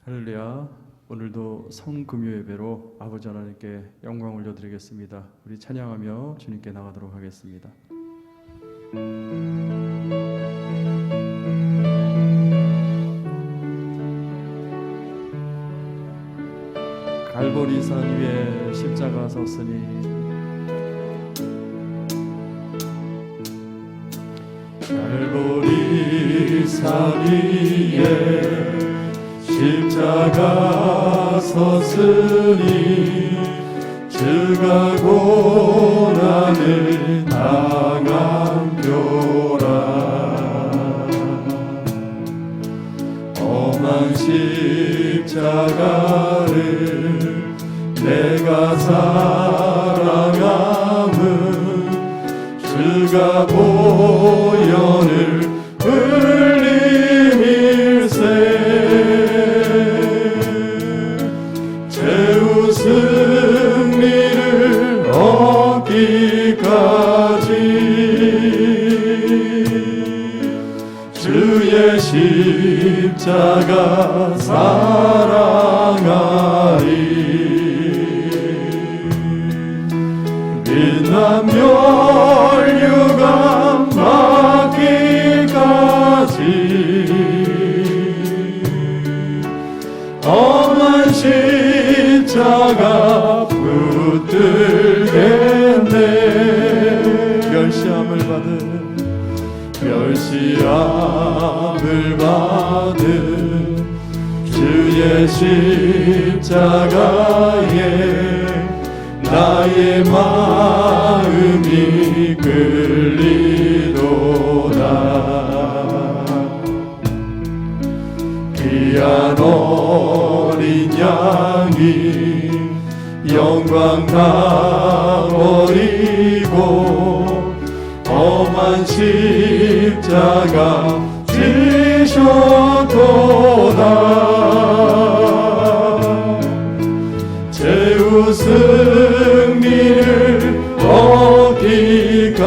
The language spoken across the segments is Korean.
할렐루야. 오늘도 성금요 예배로 아버지 하나님께 영광 올려드리겠습니다. 우리 찬양하며 주님께 나가도록 하겠습니다. 갈보리산 위에 십자가 섰으니 갈보리산 위에 십자가 섰으니 주가 고난을 당한 묘라. 험한 십자가를 내가 사랑함은 주가 보혈을 흘림일세. 승리를 얻기까지 주의 십자가 사랑하리. 빛난 멸류관 맞기까지 험한 십자가 붙들겠네. 멸시함을 받은 주의 십자가에 나의 마음이 끌리도다. 귀한 어린 양이 영광 다 버리고 험한 십자가 지셨도다. 최후 승리를 얻기까지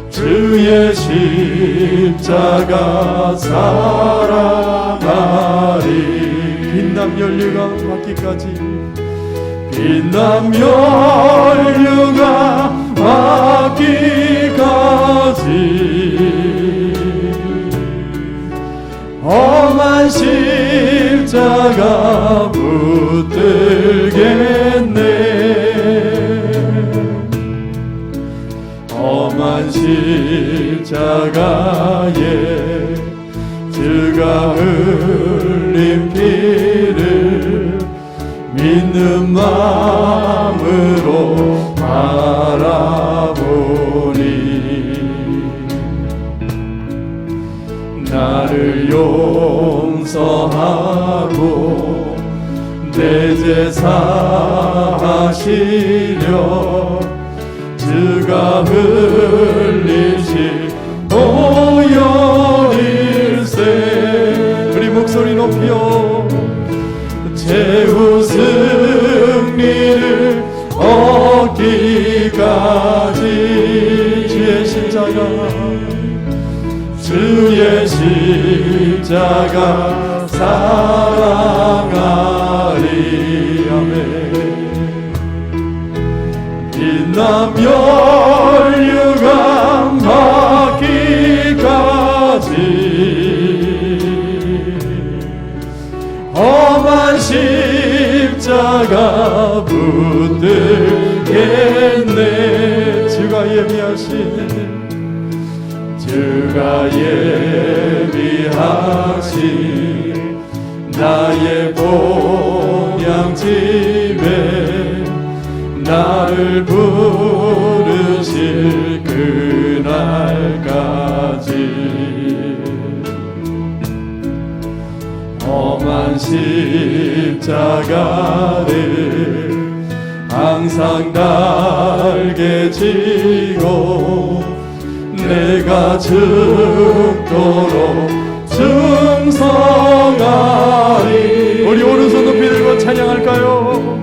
주의 십자가 사랑하리. 빛난 멸류관 맞기까지 빛난 멸류관 맞기까지 험한 십자가 붙들겠네. 험한 십자가에 주가 흘린 피를 믿는 마음으로 바라보니 나를 용서하고 내 죄사 하시려 주가 흘리신 보혈일세. 우리 목소리 높여 최후 승리를 얻기까지 주의 십자가 사랑하리. 아멘. 빛난 멸류관 맞기까지 험한 십자가 붙들겠네. 주가 예비하신 나의 본향집에 나를 부르실 그날까지 험한 십자가를 항상 달게 지고 내가 죽도록 충성하리. 우리 오른손 높이 들고 찬양할까요?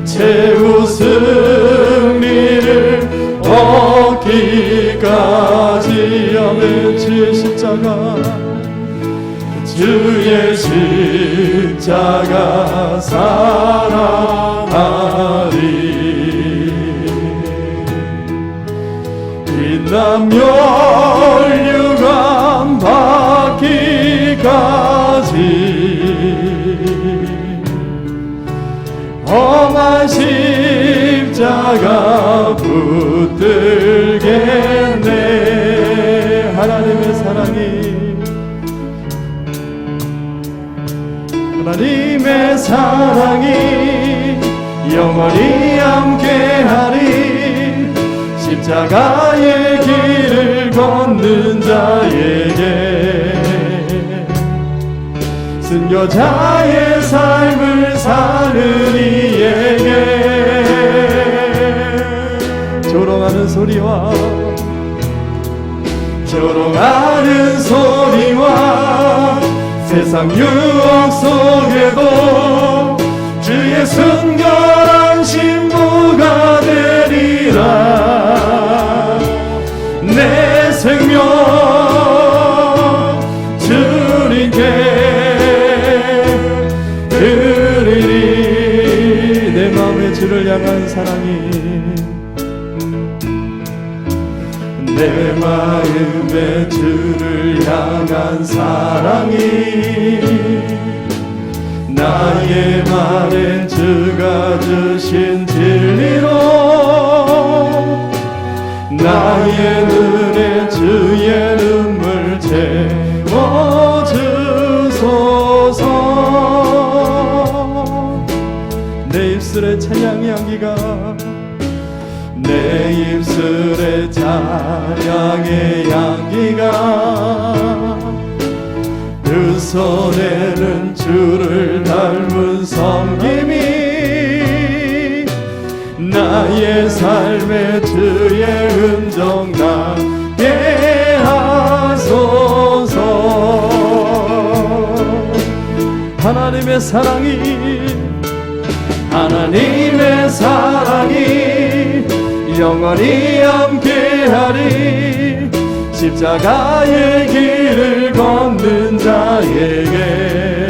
최후 승리를 얻기까지. 아멘. 주의 십자가 십자가 주의 십자가 사랑하리 빛나며 멸류관 받기까지 험한 십자가 붙들겠네. 하나님의 사랑이 하나님의 사랑이 영원히 함께하리 십자가의 길을 걷는 자에게 순교자의 삶을 사는 이에게 조롱하는 소리와 세상 유혹 속에도 주의 순결한 신부가 되리라 내 생명 주님께 드리리 내 마음에 주를 향한 사랑이 내 마음에 주를 향한 사랑이 나의 말에 주가 주신 진리로 나의 눈에 주의 눈물 채워주소서 내 입술에 찬양의 향기가 내 입술에 찬양의 향기가 그 손에는 주를 닮은 섬김이 나의 삶에 주의 흔적 나게 하소서 하나님의 사랑이 영원히 함께하리 십자가의 길을 걷는 자에게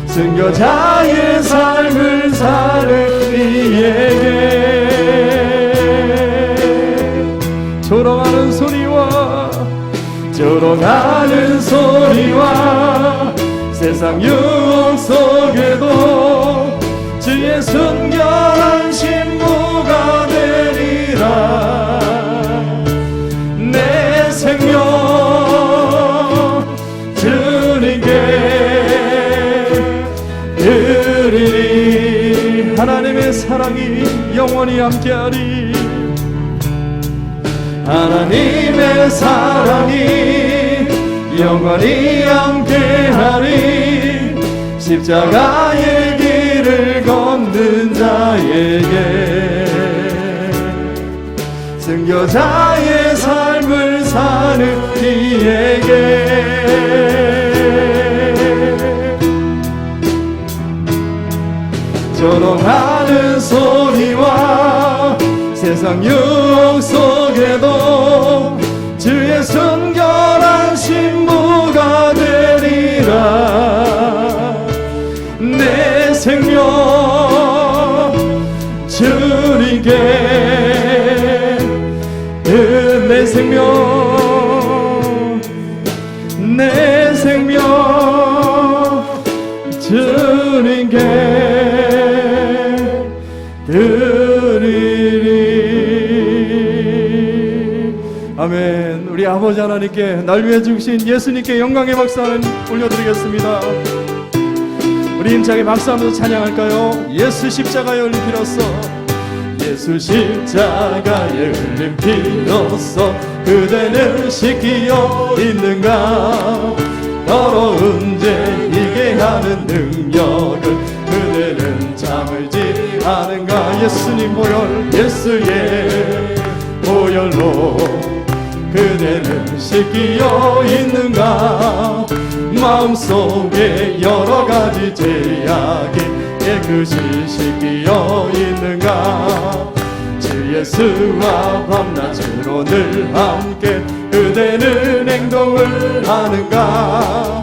순교자의 삶을 사는 이에게 조롱하는 소리와 세상 유혹 속에도 주의 순결한 신부가 되리라 내 생명 주님께 드리리 하나님의 사랑이 영원히 함께하리 하나님의 사랑이 영원히 함께하리 십자가의 길을 걷는 자에게 순교자의 삶을 사는 이에게 조롱하는 소리와 세상 유혹 속에도 주의 순결한 신부가 되리라 내 생명 주님께 내 생명 주님께 드리리 아멘. 우리 아버지 하나님께 날 위해 죽으신 예수님께 영광의 박수 올려드리겠습니다. 우리 힘차게 박수하면서 찬양할까요? 예수 십자가에 흘린 피로써 예수 십자가에 흘린 피로써 그대는 씻기어 있는가 더러운 죄 이게 하는 능력을 그대는 참을지 않은가 예수님 보혈 예수의 보혈로 그대는 씻기어 있는가 마음속에 여러 가지 죄악이 깨끗이 씻기어 있는가 주 예수와 밤낮으로 늘 함께 그대는 행동을 하는가?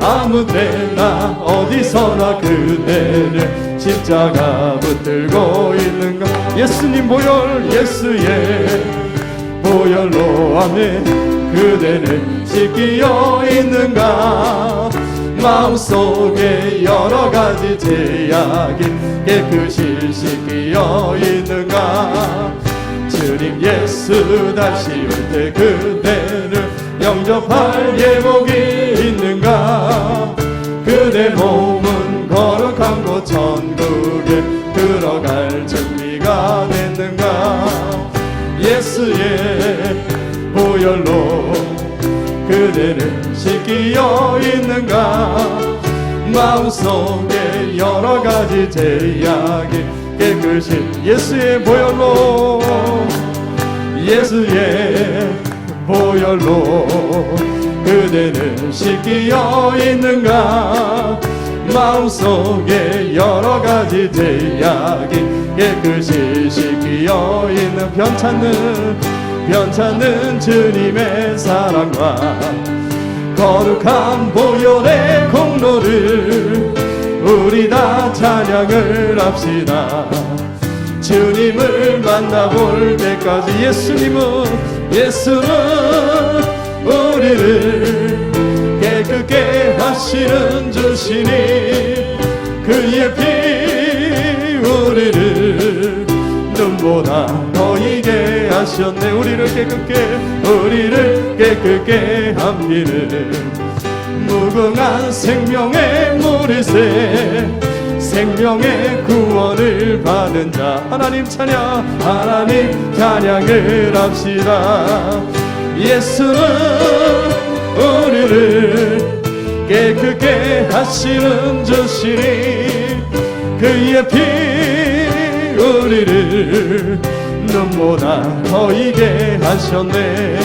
아무 때나 어디서나 그대는 십자가 붙들고 있는가? 예수님 보혈 예수의 보혈로 아멘 그대는 씻기어 있는가? 마음속에 여러 가지 제약이 깨끗이 씻기어 있는가? 주님 예수 다시 올 때 그대를 영접할 예복이 있는가? 그대 몸은 거룩한 곳 천국에 들어갈 준비가 됐는가? 예수의 보혈로 그대를 씻기어 있는가? 마음속에 여러 가지 제약이 깨끗이 예수의 보혈로 예수의 보혈로 그대는 씻기어 있는가? 마음속에 여러 가지 제약이 깨끗이 씻기어 있는 변찮는 주님의 사랑과 거룩한 보혈의 공로를 우리 다 찬양을 합시다. 주님을 만나볼 때까지 예수는 우리를 깨끗게 하시는 주시니 그의 피 우리를 눈보다 더 이게 하셨네. 우리를 깨끗게 함기를 무궁한 생명의 물이새 생명의 구원을 받은 자 하나님 찬양을 합시다. 예수는 우리를 깨끗게 하시는 주시니 그의 피 우리를 눈보다 더 이게 하셨네.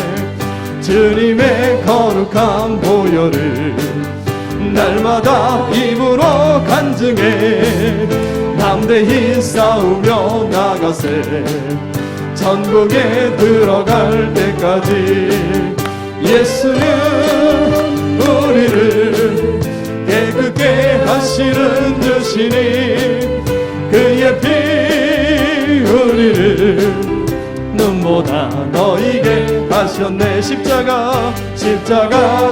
주님의 거룩한 보혈을 날마다 입으로 간증해 담대히 싸우며 나가세. 천국에 들어갈 때까지 예수는 우리를 깨끗게 하시는 주시니 그의 피 우리를 눈보다 너희게 하셨네. 십자가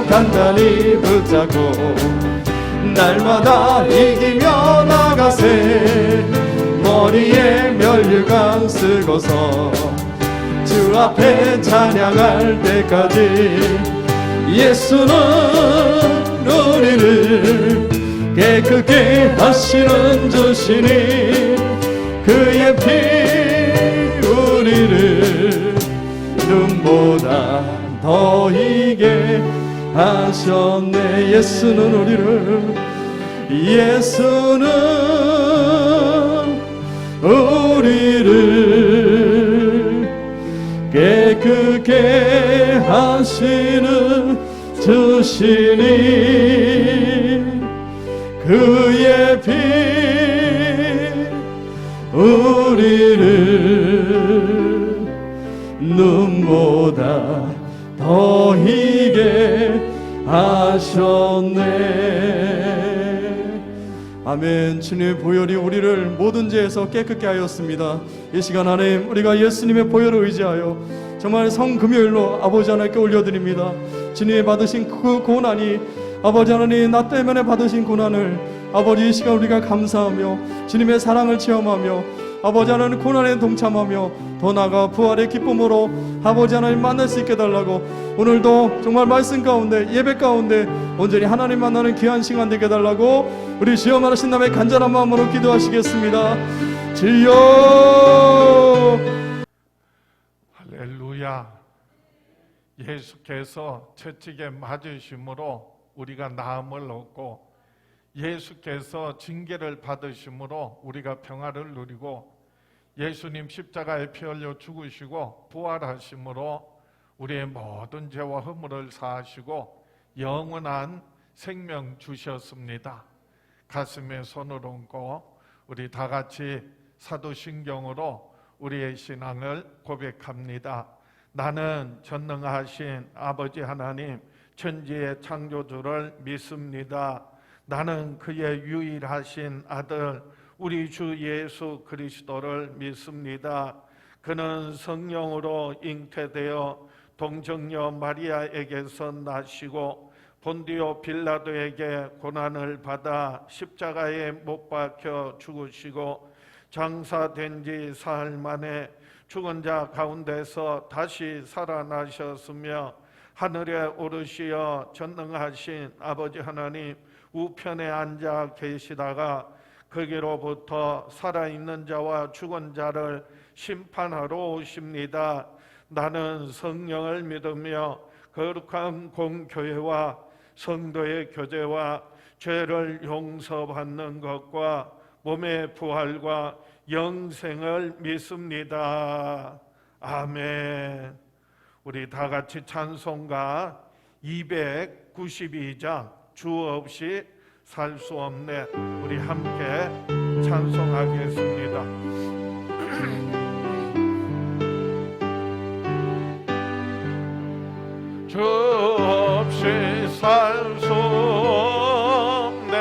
단단히 붙잡고 날마다 이기며 나가세. 머리에 면류관 쓰고서 주 앞에 찬양할 때까지 예수는 우리를 깨끗게 하시는 주시니 그의 피 우리를 눈보다 더 이게 하셨네. 예수는 우리를 깨끗게 하시는 주시니 그의 피 우리를 눈보다 더 희게 하셨네. 아멘. 주님의 보혈이 우리를 모든 죄에서 깨끗게 하였습니다. 이 시간 하나님 우리가 예수님의 보혈을 의지하여 정말 성금요일로 아버지 하나님께 올려드립니다. 주님이 받으신 그 고난이 아버지 하나님 나 때문에 받으신 고난을 아버지 이 시간 우리가 감사하며 주님의 사랑을 체험하며 아버지 하나님 고난에 동참하며 더 나아가 부활의 기쁨으로 아버지 하나님 만날 수 있게 달라고 오늘도 정말 말씀 가운데 예배 가운데 온전히 하나님 만나는 귀한 시간 되게 달라고 우리 주여 말하신 남의 간절한 마음으로 기도하시겠습니다. 주여. 할렐루야. 예수께서 채찍에 맞으심으로 우리가 나음을 얻고 예수께서 징계를 받으심으로 우리가 평화를 누리고 예수님 십자가에 피 흘려 죽으시고 부활하심으로 우리의 모든 죄와 허물을 사하시고 영원한 생명 주셨습니다. 가슴에 손을 얹고 우리 다 같이 사도신경으로 우리의 신앙을 고백합니다. 나는 전능하신 아버지 하나님 천지의 창조주를 믿습니다. 나는 그의 유일하신 아들 우리 주 예수 그리스도를 믿습니다. 그는 성령으로 잉태되어 동정녀 마리아에게서 나시고 본디오 빌라도에게 고난을 받아 십자가에 못 박혀 죽으시고 장사된 지 사흘 만에 죽은 자 가운데서 다시 살아나셨으며 하늘에 오르시어 전능하신 아버지 하나님 우편에 앉아 계시다가 거기로부터 살아있는 자와 죽은 자를 심판하러 오십니다. 나는 성령을 믿으며 거룩한 공교회와 성도의 교제와 죄를 용서받는 것과 몸의 부활과 영생을 믿습니다. 아멘. 우리 다 같이 찬송가 292장 주 없이 살 수 없네. 우리 함께 찬송하겠습니다. 주 없이 살 수 없네.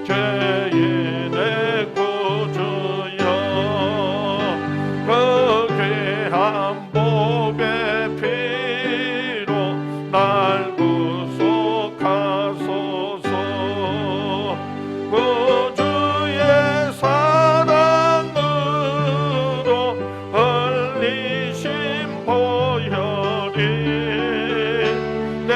죄인의 구주여 그 귀한 보배 피로 날 구속하소서. 구주의 사랑으로 흘리신 보혈이 내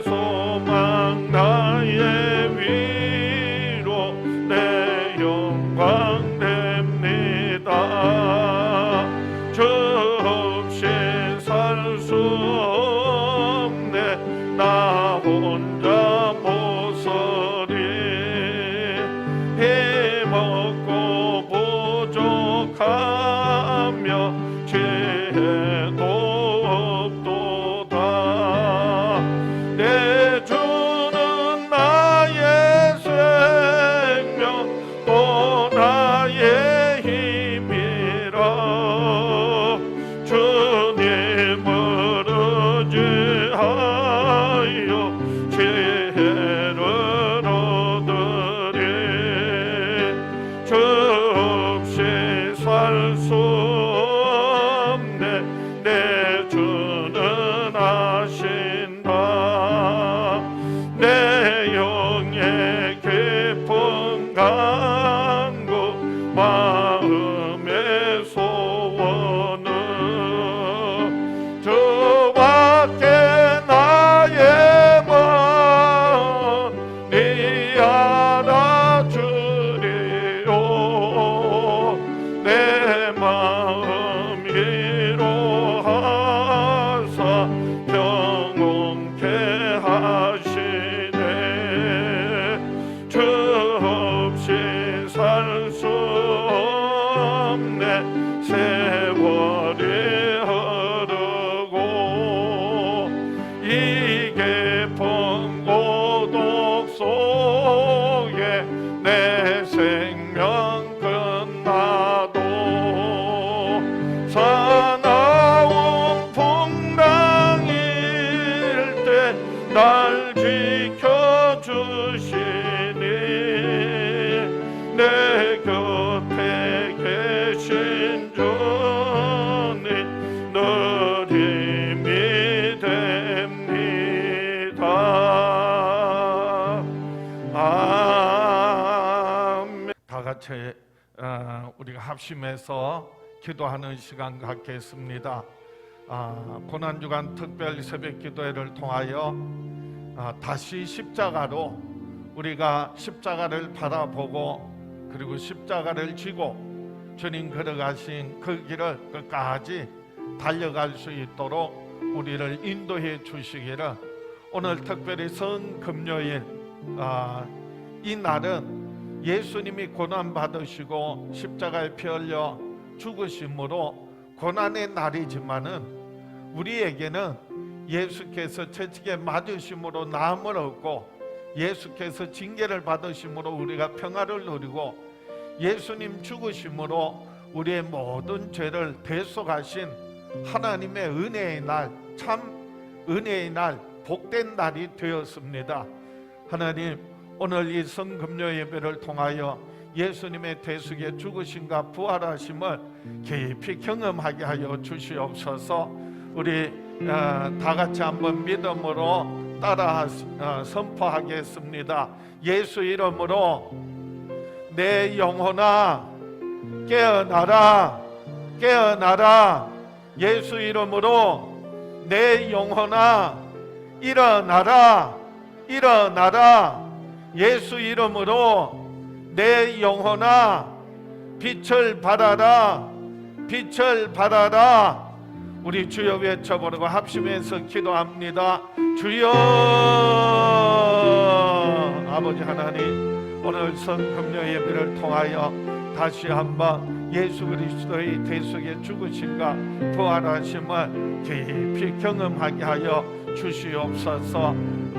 소망 나의 위로 내 영광 됩니다. 주 없이 살 수 없네. 나 혼자 못 서리. 힘없고 부족하며 죄도 없도다. 내 주는 나의 생명 또 나의 힘이라. 주님을 의지하여 지혜를 얻으리. 주 없이 살 수 없네. 내 주는 아신다. 내 영의 깊은 간구 마음의 소원은 주밖에 나의 마음 네 알아주리요. 내 마음 위로하사 평온케 하시네. 주 없이 살 수 없네. 세월이 흐르고 이 깊은 고독 속에 내 생명 끝나도 사나운 풍랑일 때 날 지켜주시니 내 곁에 계신 주님 늘 힘이 됩니다. 아멘. 다 같이 우리가 합심해서 기도하는 시간 갖겠습니다. 고난주간 특별 새벽 기도회를 통하여 다시 십자가로 우리가 십자가를 바라보고 그리고 십자가를 지고 주님 걸어가신 그 길을 끝까지 달려갈 수 있도록 우리를 인도해 주시기를 오늘 특별히 성금요일 이 날은 예수님이 고난 받으시고 십자가에 피 흘려 죽으심으로 고난의 날이지만은 우리에게는 예수께서 채찍에 맞으심으로 나음을 얻고 예수께서 징계를 받으심으로 우리가 평화를 누리고 예수님 죽으심으로 우리의 모든 죄를 대속하신 하나님의 은혜의 날, 참 은혜의 날, 복된 날이 되었습니다. 하나님, 오늘 이 성금요 예배를 통하여 예수님의 대속의 죽으심과 부활하심을 깊이 경험하게 하여 주시옵소서. 우리 다 같이 한번 믿음으로 따라 선포하겠습니다. 예수 이름으로 내 영혼아 깨어나라, 깨어나라. 예수 이름으로 내 영혼아 일어나라, 일어나라. 예수 이름으로 내 영혼아 빛을 발하라, 빛을 발하라. 우리 주여 외쳐보고 합심해서 기도합니다. 주여. 아버지 하나님, 오늘 성금요 예배를 통하여 다시 한번 예수 그리스도의 대속의 죽으심과 부활하심을 깊이 경험하게 하여 주시옵소서.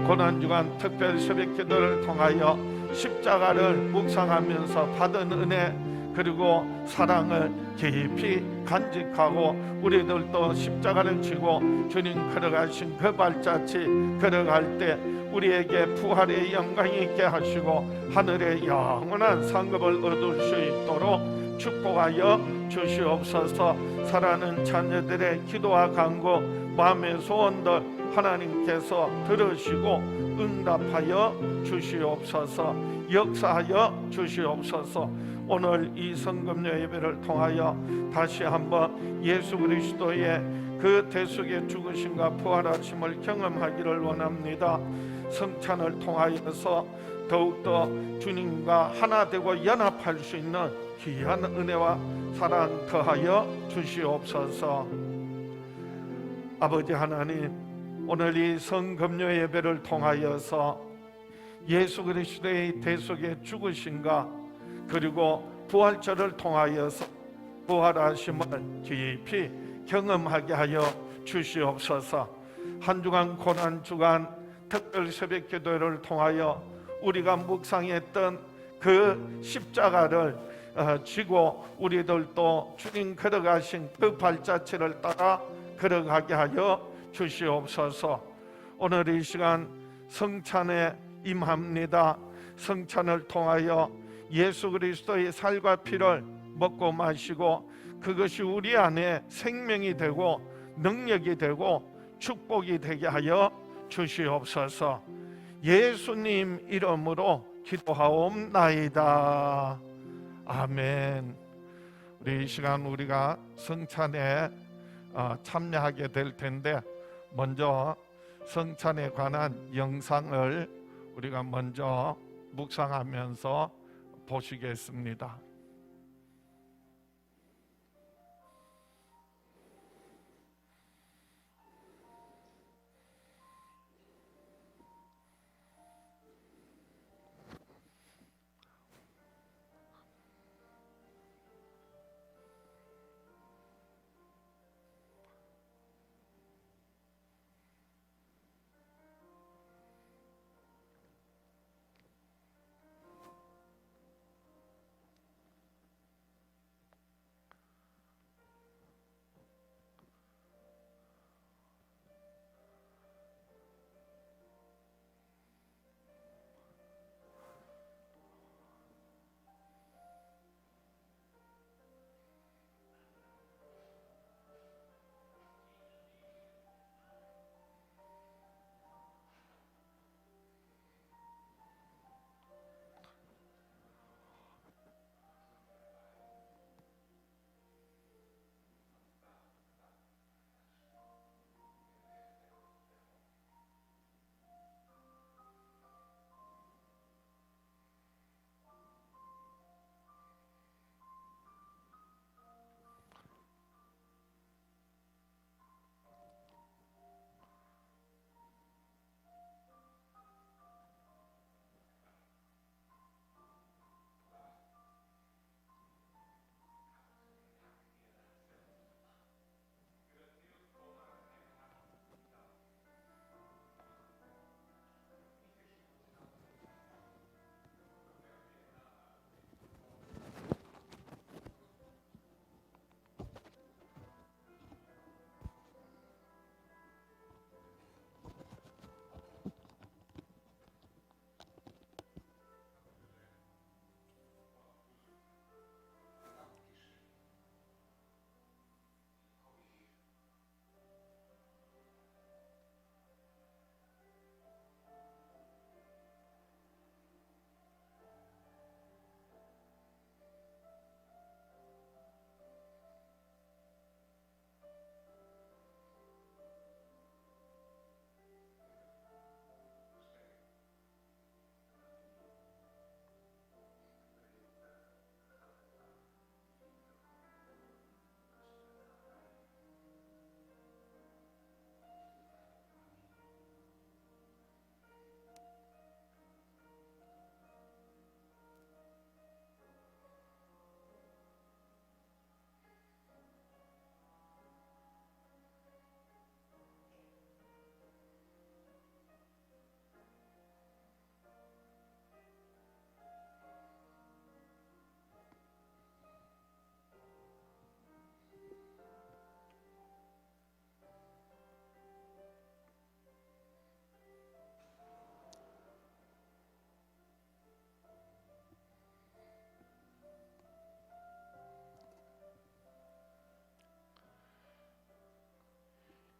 고난주간 특별 새벽기도를 통하여 십자가를 묵상하면서 받은 은혜 그리고 사랑을 깊이 간직하고 우리들도 십자가를 지고 주님 걸어가신 그 발자취 걸어갈 때 우리에게 부활의 영광이 있게 하시고 하늘의 영원한 상급을 얻을 수 있도록 축복하여 주시옵소서. 사랑하는 자녀들의 기도와 간구, 마음의 소원들 하나님께서 들으시고 응답하여 주시옵소서. 역사하여 주시옵소서. 오늘 이 성금요 예배를 통하여 다시 한번 예수 그리스도의 그 대속의 죽으심과 부활하심을 경험하기를 원합니다. 성찬을 통하여서 더욱더 주님과 하나 되고 연합할 수 있는 귀한 은혜와 사랑 더하여 주시옵소서. 아버지 하나님, 오늘 이 성금요 예배를 통하여서 예수 그리스도의 대속의 죽으심과 그리고 부활절을 통하여서 부활하심을 깊이 경험하게 하여 주시옵소서. 한 주간 고난 주간 특별 새벽 기도를 통하여 우리가 묵상했던 그 십자가를 지고 우리들도 주님 걸어가신 그 발자취를 따라 걸어가게 하여 주시옵소서. 오늘 이 시간 성찬에 임합니다. 성찬을 통하여 예수 그리스도의 살과 피를 먹고 마시고 그것이 우리 안에 생명이 되고 능력이 되고 축복이 되게 하여 주시옵소서. 예수님 이름으로 기도하옵나이다. 아멘. 우리 이 시간 우리가 성찬에 참여하게 될 텐데 먼저 성찬에 관한 영상을 우리가 먼저 묵상하면서 보시겠습니다.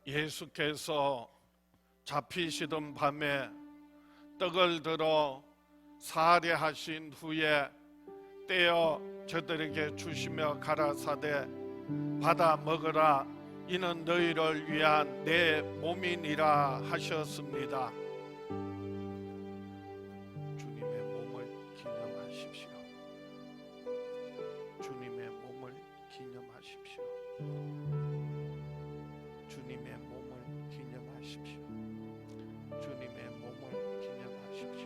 예수께서 잡히시던 밤에 떡을 들어 살해하신 후에 떼어 저들에게 주시며 가라사대 받아 먹으라 이는 너희를 위한 내 몸이니라 하셨습니다. 주님의 몸을 기념하십시오. 주님의 몸을 기념하십시오. 주님의 몸을 기념하십시오. 주님의 몸을 기념하십시오.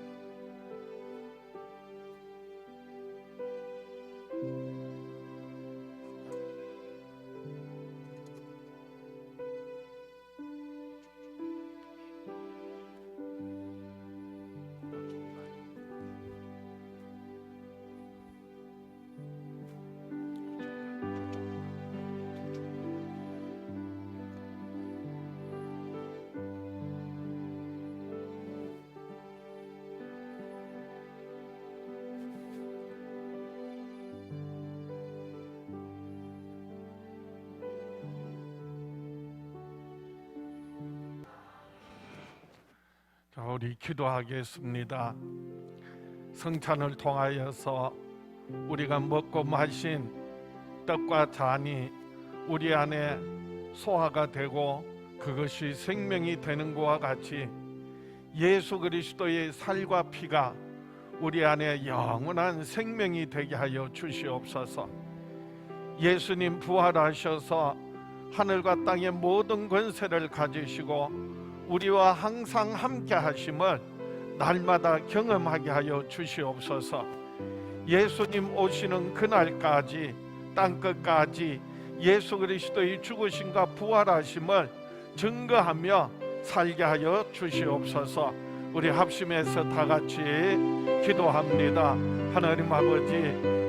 자, 우리 기도하겠습니다. 성찬을 통하여서 우리가 먹고 마신 떡과 잔이 우리 안에 소화가 되고 그것이 생명이 되는 것과 같이 예수 그리스도의 살과 피가 우리 안에 영원한 생명이 되게 하여 주시옵소서. 예수님 부활하셔서 하늘과 땅의 모든 권세를 가지시고 우리와 항상 함께 하심을 날마다 경험하게 하여 주시옵소서. 예수님 오시는 그날까지 땅끝까지 예수 그리스도의 죽으심과 부활하심을 증거하며 살게 하여 주시옵소서. 우리 합심해서 다 같이 기도합니다. 하나님 아버지,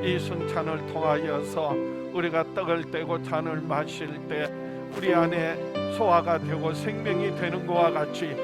이 성찬을 통하여서 우리가 떡을 떼고 잔을 마실 때 우리 안에 소화가 되고 생명이 되는 것과 같이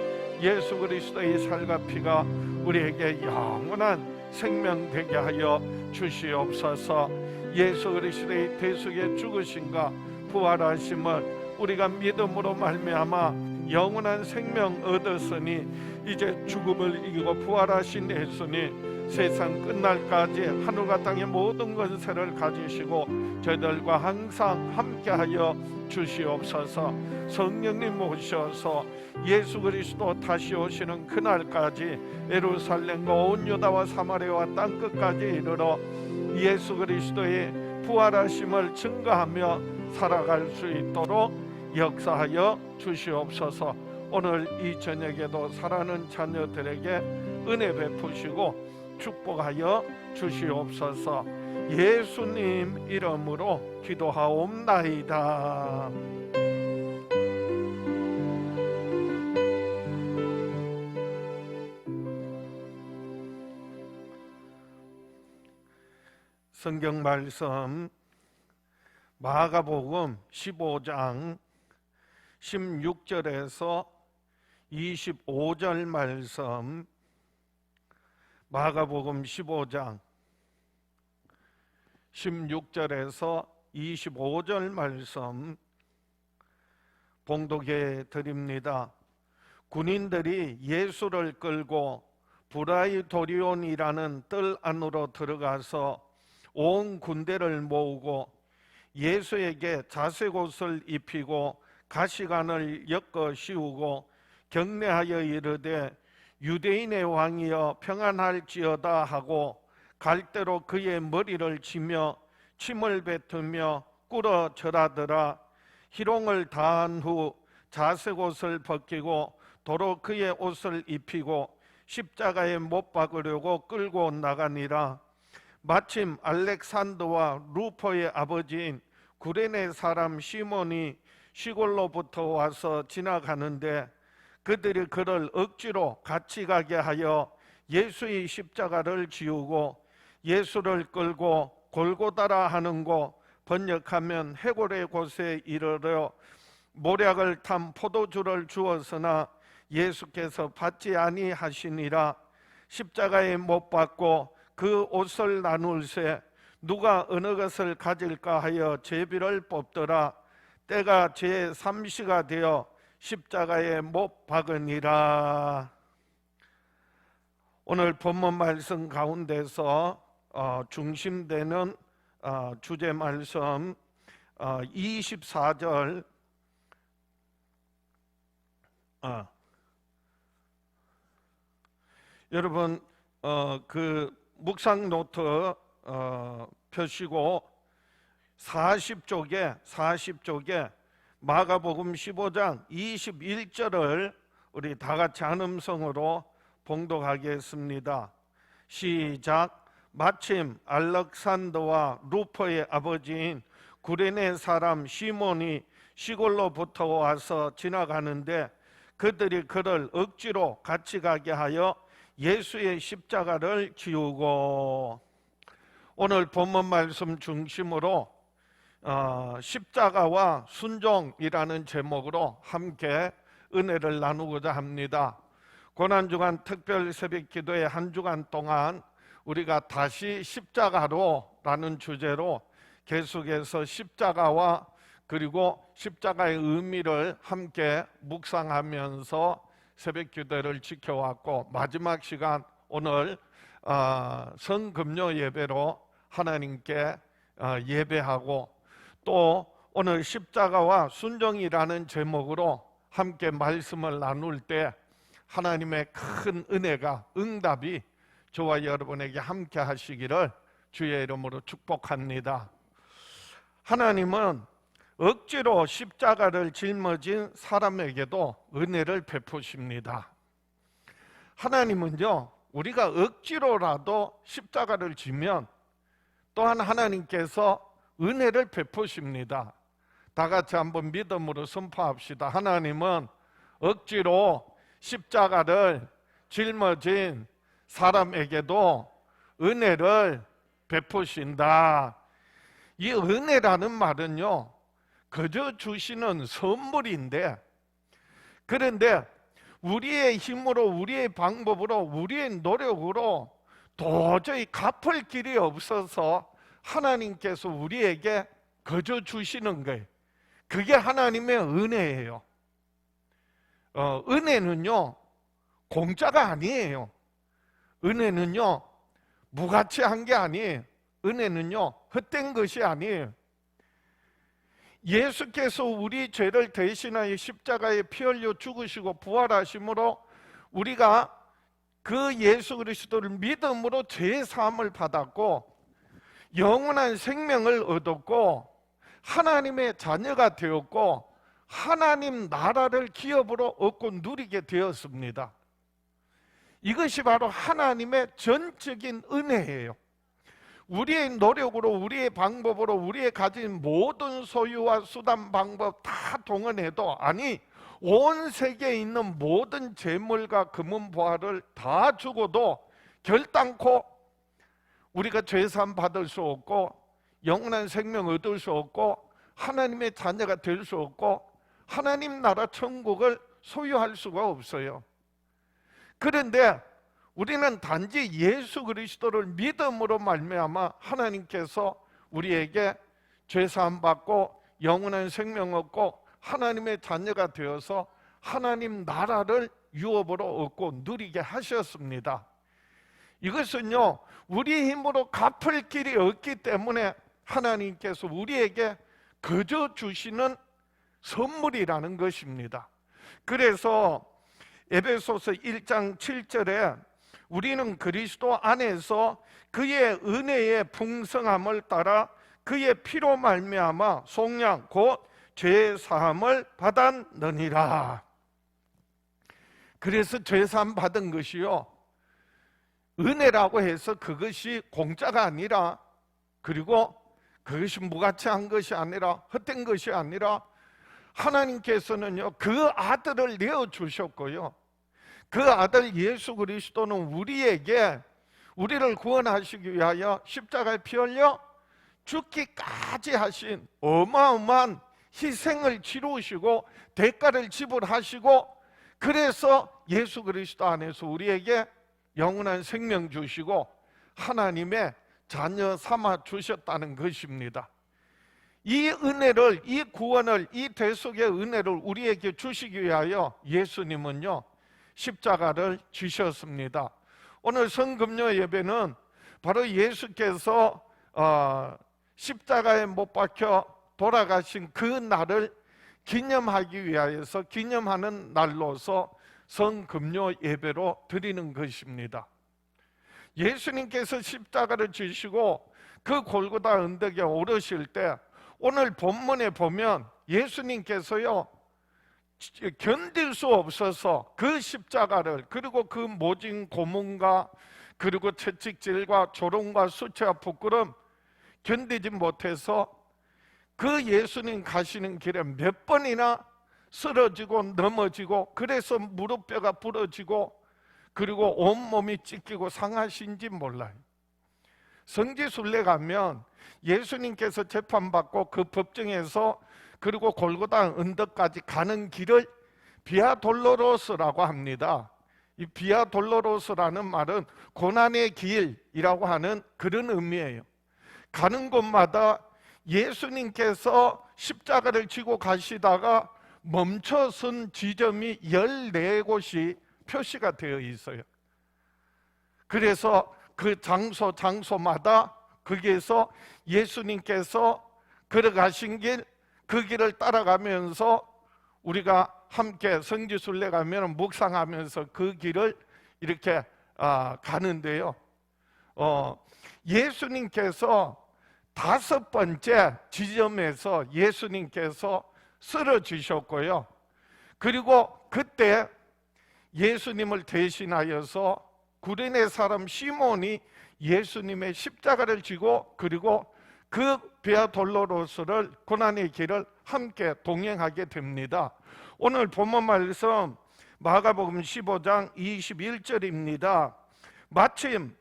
예수 그리스도의 살과 피가 우리에게 영원한 생명 되게 하여 주시옵소서. 예수 그리스도의 대속의 죽으심과 부활하심을 우리가 믿음으로 말미암아 영원한 생명 얻었으니 이제 죽음을 이기고 부활하신 예수님 세상 끝날까지 하늘과 땅의 모든 권세를 가지시고 저희들과 항상 함께하여 주시옵소서. 성령님 오셔서 예수 그리스도 다시 오시는 그날까지 예루살렘과 온 유다와 사마리아와 땅끝까지 이르러 예수 그리스도의 부활하심을 증거하며 살아갈 수 있도록 역사하여 주시옵소서. 오늘 이 저녁에도 사랑하는 자녀들에게 은혜 베푸시고 축복하여 주시옵소서. 예수님 이름으로 기도하옵나이다. 성경 말씀 마가복음 15장 16절에서 25절 말씀, 마가복음 15장 16절에서 25절 말씀 봉독해 드립니다. 군인들이 예수를 끌고 브라이도리온이라는 뜰 안으로 들어가서 온 군대를 모으고 예수에게 자색옷을 입히고 가시관을 엮어 씌우고 경례하여 이르되 유대인의 왕이여 평안할지어다 하고 갈대로 그의 머리를 치며 침을 뱉으며 꿇어 절하더라. 희롱을 다한 후 자색옷을 벗기고 도로 그의 옷을 입히고 십자가에 못 박으려고 끌고 나가니라. 마침 알렉산더와 루포의 아버지인 구레네 사람 시몬이 시골로부터 와서 지나가는데 그들이 그를 억지로 같이 가게 하여 예수의 십자가를 지우고 예수를 끌고 골고다라 하는 곳, 번역하면 해골의 곳에 이르러 모략을 탄 포도주를 주었으나 예수께서 받지 아니하시니라. 십자가에 못 박고 그 옷을 나눌세 누가 어느 것을 가질까 하여 제비를 뽑더라. 때가 제3시가 되어 십자가에 못 박으니라. 오늘 본문 말씀 가운데서 중심되는 주제 말씀 24절 여러분 그 묵상 노트 펴시고 40쪽에 마가복음 15장 21절을 우리 다 같이 한 음성으로 봉독하겠습니다. 시작. 마침 알렉산더와 루퍼의 아버지인 구레네 사람 시몬이 시골로부터 와서 지나가는데 그들이 그를 억지로 같이 가게 하여 예수의 십자가를 지우고, 오늘 본문 말씀 중심으로 십자가와 순종이라는 제목으로 함께 은혜를 나누고자 합니다. 고난주간 특별 새벽 기도의 한 주간 동안 우리가 다시 십자가로라는 주제로 계속해서 십자가와 그리고 십자가의 의미를 함께 묵상하면서 새벽 기도를 지켜왔고, 마지막 시간 오늘 성금요 예배로 하나님께 예배하고, 또 오늘 십자가와 순종이라는 제목으로 함께 말씀을 나눌 때 하나님의 큰 은혜가, 응답이 저와 여러분에게 함께 하시기를 주의 이름으로 축복합니다. 하나님은 억지로 십자가를 짊어진 사람에게도 은혜를 베푸십니다. 하나님은요, 우리가 억지로라도 십자가를 지면 또한 하나님께서 은혜를 베푸십니다. 다 같이 한번 믿음으로 선포합시다. 하나님은 억지로 십자가를 짊어진 사람에게도 은혜를 베푸신다. 이 은혜라는 말은요, 그저 주시는 선물인데, 그런데 우리의 힘으로, 우리의 방법으로, 우리의 노력으로 도저히 갚을 길이 없어서 하나님께서 우리에게 그저 주시는 거예요. 그게 하나님의 은혜예요. 은혜는요, 공짜가 아니에요. 은혜는요, 무가치한 게 아니에요. 은혜는요, 헛된 것이 아니에요. 예수께서 우리 죄를 대신하여 십자가에 피 흘려 죽으시고 부활하심으로 우리가 그 예수 그리스도를 믿음으로 죄 사함을 받았고 영원한 생명을 얻었고 하나님의 자녀가 되었고 하나님 나라를 기업으로 얻고 누리게 되었습니다. 이것이 바로 하나님의 전적인 은혜예요. 우리의 노력으로, 우리의 방법으로, 우리의 가진 모든 소유와 수단, 방법 다 동원해도, 아니 온 세계에 있는 모든 재물과 금은 보화를 다 주고도 결단코 우리가 죄사함 받을 수 없고 영원한 생명 얻을 수 없고 하나님의 자녀가 될 수 없고 하나님 나라 천국을 소유할 수가 없어요. 그런데 우리는 단지 예수 그리스도를 믿음으로 말미암아 하나님께서 우리에게 죄사함 받고 영원한 생명 얻고 하나님의 자녀가 되어서 하나님 나라를 유업으로 얻고 누리게 하셨습니다. 이것은요, 우리 힘으로 갚을 길이 없기 때문에 하나님께서 우리에게 거저 주시는 선물이라는 것입니다. 그래서 에베소서 1장 7절에 우리는 그리스도 안에서 그의 은혜의 풍성함을 따라 그의 피로 말미암아 속량 곧 죄 사함을 받았느니라. 그래서 죄 사함 받은 것이요, 은혜라고 해서 그것이 공짜가 아니라, 그리고 그것이 무가치한 것이 아니라, 헛된 것이 아니라 하나님께서는요 그 아들을 내어주셨고요, 그 아들 예수 그리스도는 우리에게, 우리를 구원하시기 위하여 십자가에 피 흘려 죽기까지 하신 어마어마한 희생을 치르시고 대가를 지불하시고, 그래서 예수 그리스도 안에서 우리에게 영원한 생명 주시고 하나님의 자녀 삼아 주셨다는 것입니다. 이 은혜를, 이 구원을, 이 대속의 은혜를 우리에게 주시기 위하여 예수님은요 십자가를 지셨습니다. 오늘 성금요 예배는 바로 예수께서 십자가에 못 박혀 돌아가신 그 날을 기념하기 위하여서 기념하는 날로서 성금요 예배로 드리는 것입니다. 예수님께서 십자가를 지시고 그 골고다 언덕에 오르실 때 오늘 본문에 보면 예수님께서요 견딜 수 없어서 그 십자가를, 그리고 그 모진 고문과 그리고 채찍질과 조롱과 수치와 부끄럼 견디지 못해서 그 예수님 가시는 길에 몇 번이나 쓰러지고 넘어지고, 그래서 무릎뼈가 부러지고 그리고 온몸이 찢기고 상하신지 몰라요. 성지순례 가면 예수님께서 재판받고 그 법정에서 그리고 골고다 언덕까지 가는 길을 비아 돌로로스라고 합니다. 이 비아 돌로로스라는 말은 고난의 길이라고 하는 그런 의미예요. 가는 곳마다 예수님께서 십자가를 지고 가시다가 멈춰선 지점이 14곳이 표시가 되어 있어요. 그래서 그 장소마다 거기에서 예수님께서 걸어가신 길, 그 길을 따라가면서 우리가 함께 성지순례 가면 묵상하면서 그 길을 이렇게 가는데요. 예수님께서 5번째 지점에서 예수님께서 쓰러지셨고요. 그리고 그때 예수님을 대신하여서 구레네 사람 시몬이 예수님의 십자가를 지고 그리고 그 비아 돌로로스를, 고난의 길을 함께 동행하게 됩니다. 오늘 본문 말씀 마가복음 15장 21절입니다. 마침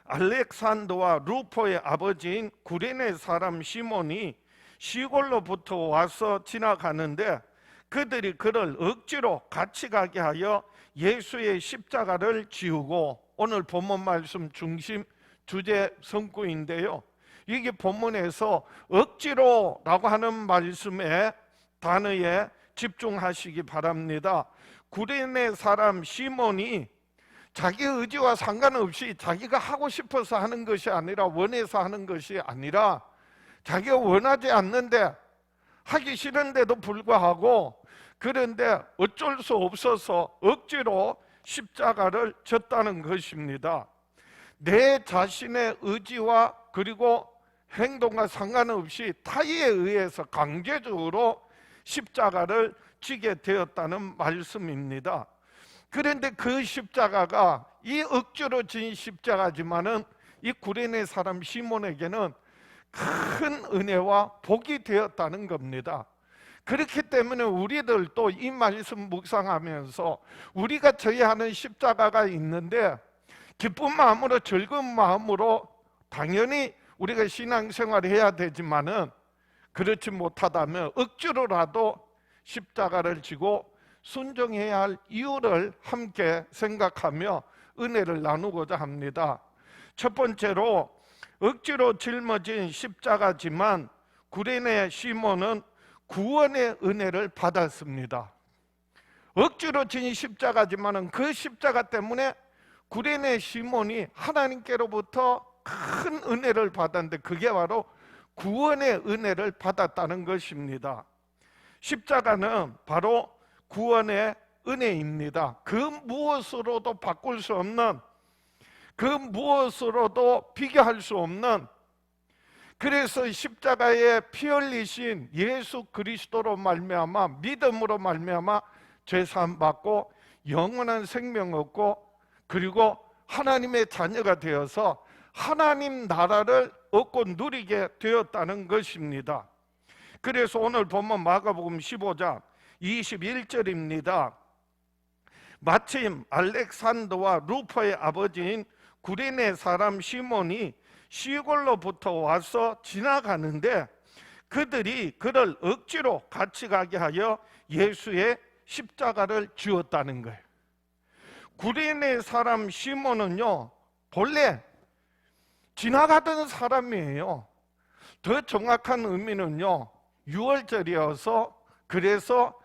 알렉산더와 루포의 아버지인 구레네 사람 시몬이 시골로부터 와서 지나가는데 그들이 그를 억지로 같이 가게 하여 예수의 십자가를 지우고, 오늘 본문 말씀 중심 주제 성구인데요, 이게 본문에서 억지로라고 하는 말씀의 단어에 집중하시기 바랍니다. 구레네 사람 시몬이 자기 의지와 상관없이 자기가 하고 싶어서 하는 것이 아니라, 원해서 하는 것이 아니라, 자기가 원하지 않는데 하기 싫은데도 불구하고, 그런데 어쩔 수 없어서 억지로 십자가를 졌다는 것입니다. 내 자신의 의지와 그리고 행동과 상관없이 타의에 의해서 강제적으로 십자가를 지게 되었다는 말씀입니다. 그런데 그 십자가가, 이 억지로 진 십자가지만은 이 구레네 사람 시몬에게는 큰 은혜와 복이 되었다는 겁니다. 그렇기 때문에 우리들도 이 말씀 묵상하면서 우리가 져야 하는 십자가가 있는데 기쁜 마음으로, 즐거운 마음으로 당연히 우리가 신앙생활을 해야 되지만은, 그렇지 못하다면 억지로라도 십자가를 지고 순종해야 할 이유를 함께 생각하며 은혜를 나누고자 합니다. 첫 번째로, 억지로 짊어진 십자가지만 구레네 시몬은 구원의 은혜를 받았습니다. 억지로 진 십자가지만은 그 십자가 때문에 구레네 시몬이 하나님께로부터 큰 은혜를 받았는데, 그게 바로 구원의 은혜를 받았다는 것입니다. 십자가는 바로 구원의 은혜입니다. 그 무엇으로도 바꿀 수 없는, 그 무엇으로도 비교할 수 없는, 그래서 십자가에 피 흘리신 예수 그리스도로 말미암아, 믿음으로 말미암아 죄사함 받고 영원한 생명 얻고, 그리고 하나님의 자녀가 되어서 하나님 나라를 얻고 누리게 되었다는 것입니다. 그래서 오늘 본문 마가복음 15장 21절입니다. 마침 알렉산더와 루포의 아버지인 구레네 사람 시몬이 시골로부터 와서 지나가는데 그들이 그를 억지로 같이 가게 하여 예수의 십자가를 지었다는 거예요. 구레네 사람 시몬은요, 본래 지나가던 사람이에요. 더 정확한 의미는요, 6월절이어서 그래서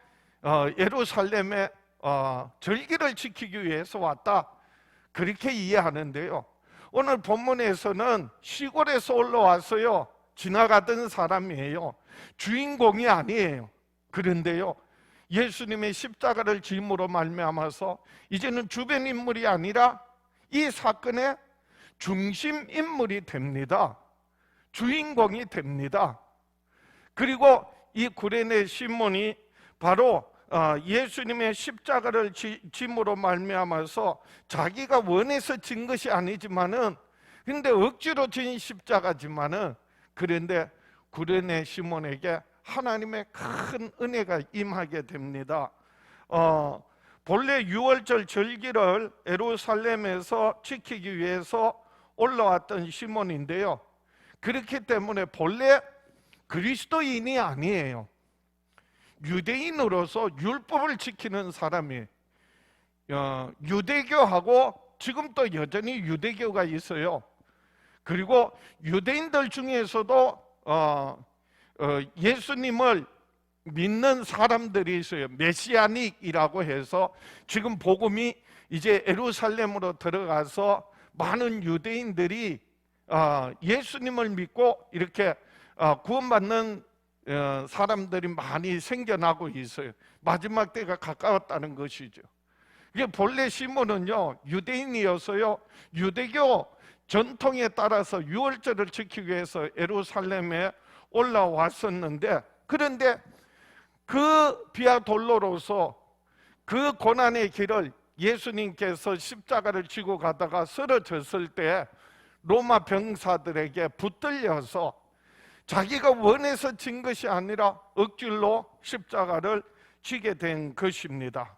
예루살렘에 절기를 지키기 위해서 왔다, 그렇게 이해하는데요. 오늘 본문에서는 시골에서 올라와서요 지나가던 사람이에요. 주인공이 아니에요. 그런데요, 예수님의 십자가를 짐으로 말미암아서 이제는 주변 인물이 아니라 이 사건의 중심 인물이 됩니다. 주인공이 됩니다. 그리고 이 구레네 시몬이 바로 예수님의 십자가를 짐으로 말미암아서 자기가 원해서 진 것이 아니지만은, 근데 억지로 진 십자가지만은, 그런데 구레네 시몬에게 하나님의 큰 은혜가 임하게 됩니다. 본래 6월절 절기를 예루살렘에서 지키기 위해서 올라왔던 시몬인데요, 그렇기 때문에 본래 그리스도인이 아니에요. 유대인으로서 율법을 지키는 사람이, 유대교하고 지금 또 여전히 유대교가 있어요. 그리고 유대인들 중에서도 예수님을 믿는 사람들이 있어요. 메시아닉이라고 해서 지금 복음이 이제 예루살렘으로 들어가서 많은 유대인들이 예수님을 믿고 이렇게 구원받는 사람들이 많이 생겨나고 있어요. 마지막 때가 가까웠다는 것이죠. 이게 본래 시몬은요 유대인이어서요 유대교 전통에 따라서 6월절을 지키기 위해서 예루살렘에 올라왔었는데, 그런데 그 비아 돌로로서 그 고난의 길을 예수님께서 십자가를 지고 가다가 쓰러졌을 때 로마 병사들에게 붙들려서 자기가 원해서 진 것이 아니라 억질로 십자가를 지게 된 것입니다.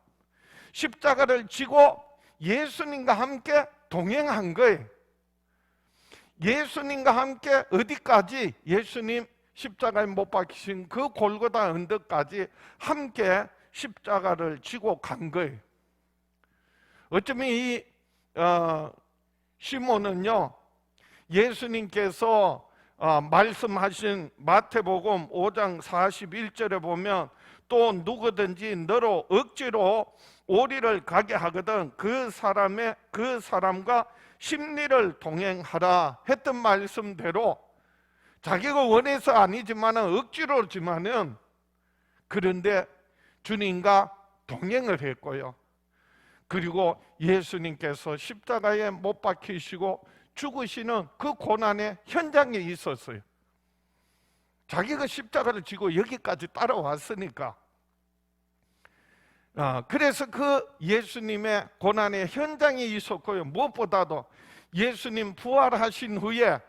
십자가를 지고 예수님과 함께 동행한 거예요. 예수님과 함께 어디까지? 예수님 십자가에 못 박히신 그 골고다 언덕까지 함께 십자가를 지고 간 거예요. 어쩌면 이 시몬은요 예수님께서 말씀하신 마태복음 5장 41절에 보면 또 누구든지 너로 억지로 오리를 가게 하거든 그 사람과 심리를 동행하라 했던 말씀대로 자기가 원해서 아니지만 억지로지만은 그런데 주님과 동행을 했고요. 그리고 예수님께서 십자가에 못 박히시고 죽으시는 그 고난의 현장에 있었어요. 자기가 십자가를 지고 여기까지 따라왔으니까. 그래서 그 예수님의 고난의 현장에 있었고요. 무엇보다도 예수님 부활하신 후에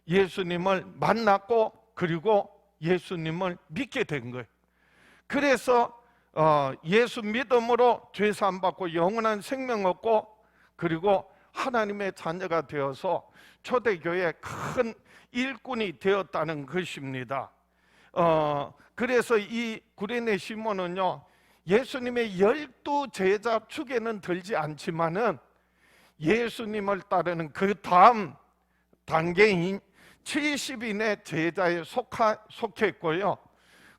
예수님을 만났고 그리고 예수님을 믿게 된 거예요. 그래서 예수 믿음으로 죄사함 받고 영원한 생명 얻고 그리고 하나님의 자녀가 되어서 초대교회의 큰 일꾼이 되었다는 것입니다. 그래서 이 구레네 시몬은요 예수님의 12제자 축에는 들지 않지만은 예수님을 따르는 그 다음 단계인 70인의 제자에 속했고요.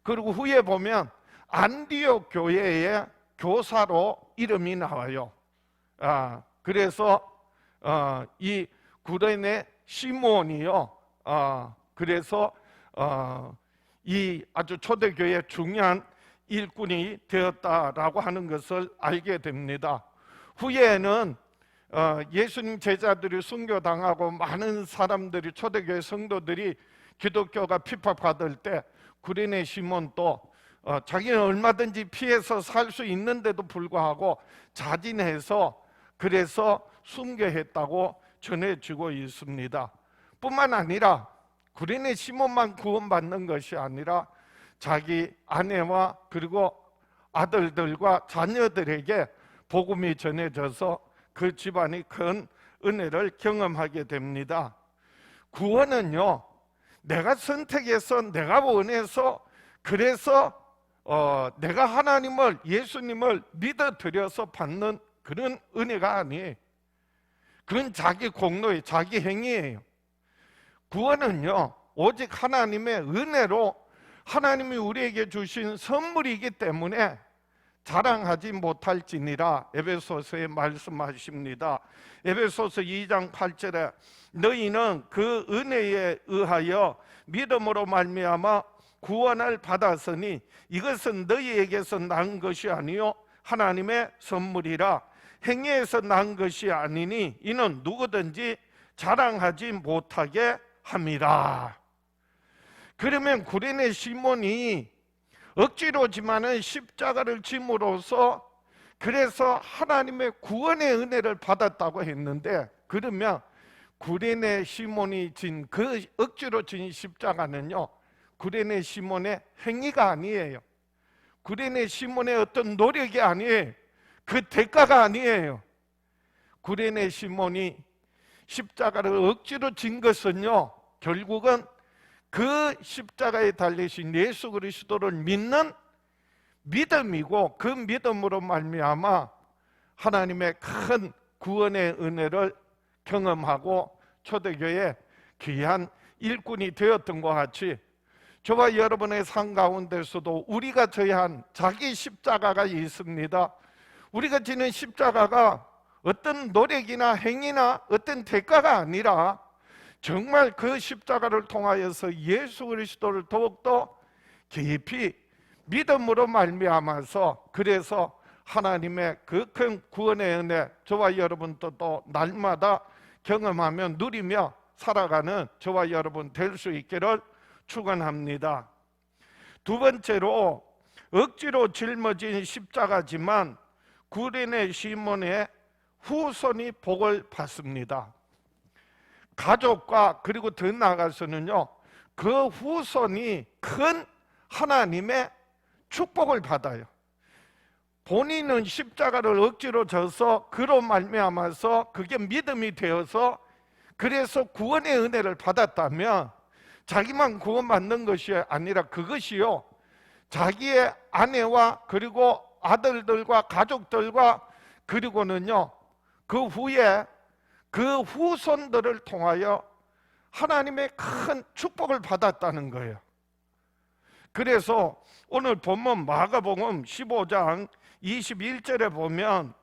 그리고 후에 보면 안디옥 교회의 교사로 이름이 나와요. 그래서 이 구레네 시몬이요. 그래서 이 아주 초대교회의 중요한 일꾼이 되었다라고 하는 것을 알게 됩니다. 후에는 예수님 제자들이 순교당하고 많은 사람들이 초대교회 성도들이 기독교가 핍박받을 때 구레네 시몬도 자기는 얼마든지 피해서 살 수 있는데도 불구하고 자진해서 그래서 순교했다고 전해지고 있습니다. 뿐만 아니라 구레네 시몬만 구원받는 것이 아니라 자기 아내와 그리고 아들들과 자녀들에게 복음이 전해져서 그 집안이 큰 은혜를 경험하게 됩니다. 구원은요 내가 선택해서 내가 원해서 그래서 내가 하나님을 예수님을 믿어드려서 받는 그런 은혜가 아니에요. 그건 자기 공로예요. 자기 행위예요. 구원은요 오직 하나님의 은혜로 하나님이 우리에게 주신 선물이기 때문에 자랑하지 못할지니라 에베소서에 말씀하십니다. 에베소서 2장 8절에 너희는 그 은혜에 의하여 믿음으로 말미암아 구원을 받았으니 이것은 너희에게서 난 것이 아니요 하나님의 선물이라. 행위에서 난 것이 아니니 이는 누구든지 자랑하지 못하게 함이라. 그러면 구레네 시몬이 억지로지만은 십자가를 짐으로써 그래서 하나님의 구원의 은혜를 받았다고 했는데, 그러면 구레네 시몬이 진 그 억지로 진 십자가는요, 구레네 시몬의 행위가 아니에요. 구레네 시몬의 어떤 노력이 아니에요. 그 대가가 아니에요. 구레네 시몬이 십자가를 억지로 진 것은요, 결국은 그 십자가에 달리신 예수 그리스도를 믿는 믿음이고, 그 믿음으로 말미암아 하나님의 큰 구원의 은혜를 경험하고 초대교회 귀한 일꾼이 되었던 것 같이, 저와 여러분의 삶 가운데서도 우리가 져야 한 자기 십자가가 있습니다. 우리가 지는 십자가가 어떤 노력이나 행위나 어떤 대가가 아니라 정말 그 십자가를 통하여서 예수 그리스도를 더욱더 깊이 믿음으로 말미암아서, 그래서 하나님의 그 큰 구원의 은혜 저와 여러분도 또 날마다 경험하며 누리며 살아가는 저와 여러분 될 수 있기를 축원합니다. 두 번째로, 억지로 짊어진 십자가지만 구레네 시몬의 후손이 복을 받습니다. 가족과 그리고 더 나아가서는요, 그 후손이 큰 하나님의 축복을 받아요. 본인은 십자가를 억지로 져서 그로 말미암아서 그게 믿음이 되어서 그래서 구원의 은혜를 받았다면, 자기만 구원받는 것이 아니라 그것이요, 자기의 아내와 그리고 아들들과 가족들과 그리고는요, 그 후에 그 후손들을 통하여 하나님의 큰 축복을 받았다는 거예요. 그래서 오늘 본문 마가복음 15장 21절에 보면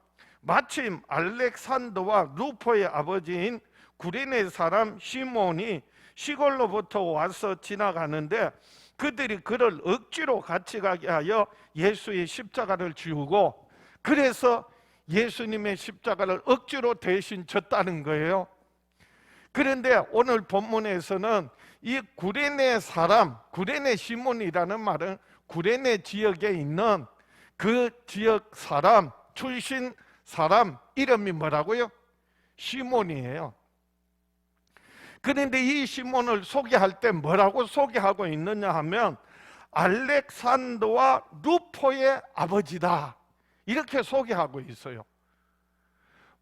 마침 알렉산더와 루포의 아버지인 구레네 사람 시몬이 시골로부터 와서 지나가는데 그들이 그를 억지로 같이 가게 하여 예수의 십자가를 지우고, 그래서 예수님의 십자가를 억지로 대신 졌다는 거예요. 그런데 오늘 본문에서는 이 구레네 사람, 구레네 시몬이라는 말은 구레네 지역에 있는 그 지역 사람, 출신 사람 이름이 뭐라고요? 시몬이에요. 그런데 이 시몬을 소개할 때 뭐라고 소개하고 있느냐 하면 알렉산더와 루포의 아버지다, 이렇게 소개하고 있어요.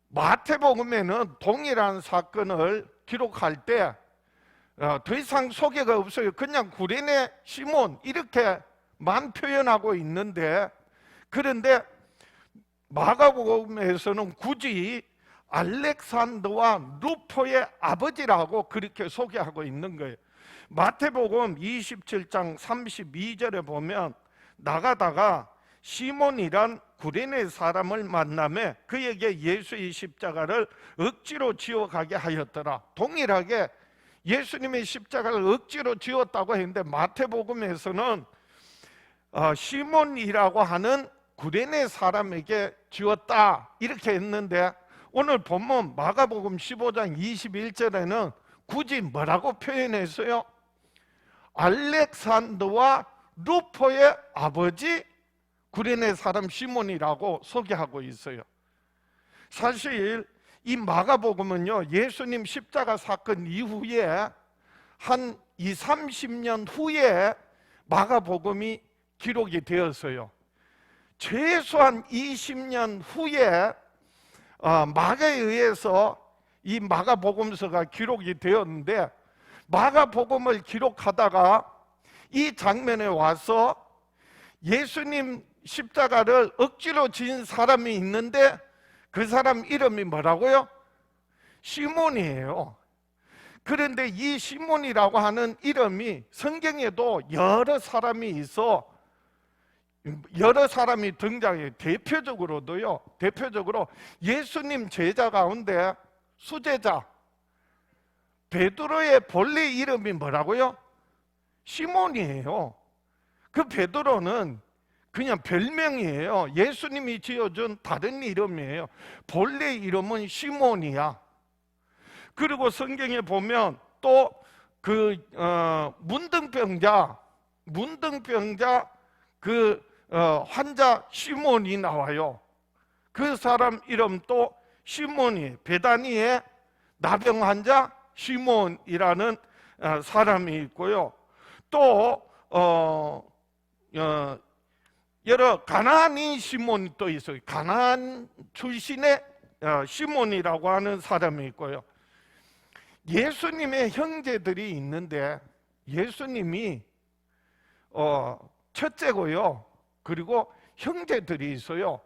마태복음에는 동일한 사건을 기록할 때 더 이상 소개가 없어요. 그냥 구레네 시몬 이렇게만 표현하고 있는데, 그런데 마가복음에서는 굳이 알렉산더와 루포의 아버지라고 그렇게 소개하고 있는 거예요. 마태복음 27장 32절에 보면 나가다가 시몬이란 구레네 사람을 만나매 그에게 예수의 십자가를 억지로 지어가게 하였더라. 동일하게 예수님의 십자가를 억지로 지었다고 했는데 마태복음에서는 시몬이라고 하는 구레네 사람에게 지었다 이렇게 했는데, 오늘 본문 마가복음 15장 21절에는 굳이 뭐라고 표현했어요? 알렉산더와 루포의 아버지 구레네 사람 시몬이라고 소개하고 있어요. 사실 이 마가복음은요, 예수님 십자가 사건 이후에 한 20-30년 후에 마가복음이 기록이 되었어요. 최소한 20년 후에 마가에 의해서 이 마가복음서가 기록이 되었는데, 마가복음을 기록하다가 이 장면에 와서 예수님 십자가를 억지로 진 사람이 있는데 그 사람 이름이 뭐라고요? 시몬이에요. 그런데 이 시몬이라고 하는 이름이 성경에도 여러 사람이 있어 여러 사람이 등장해요. 대표적으로 예수님 제자 가운데 수제자 베드로의 본래 이름이 뭐라고요? 시몬이에요. 그 베드로는 그냥 별명이에요. 예수님이 지어준 다른 이름이에요. 본래 이름은 시몬이야. 그리고 성경에 보면 또 그 문둥병자 그 환자 시몬이 나와요. 그 사람 이름도 시몬이, 베다니의 나병 환자 시몬이라는 사람이 있고요. 또 여러 가나안인 시몬이 또 있어요. 가나안 출신의 시몬이라고 하는 사람이 있고요. 예수님의 형제들이 있는데 예수님이 첫째고요. 그리고 형제들이 있어요.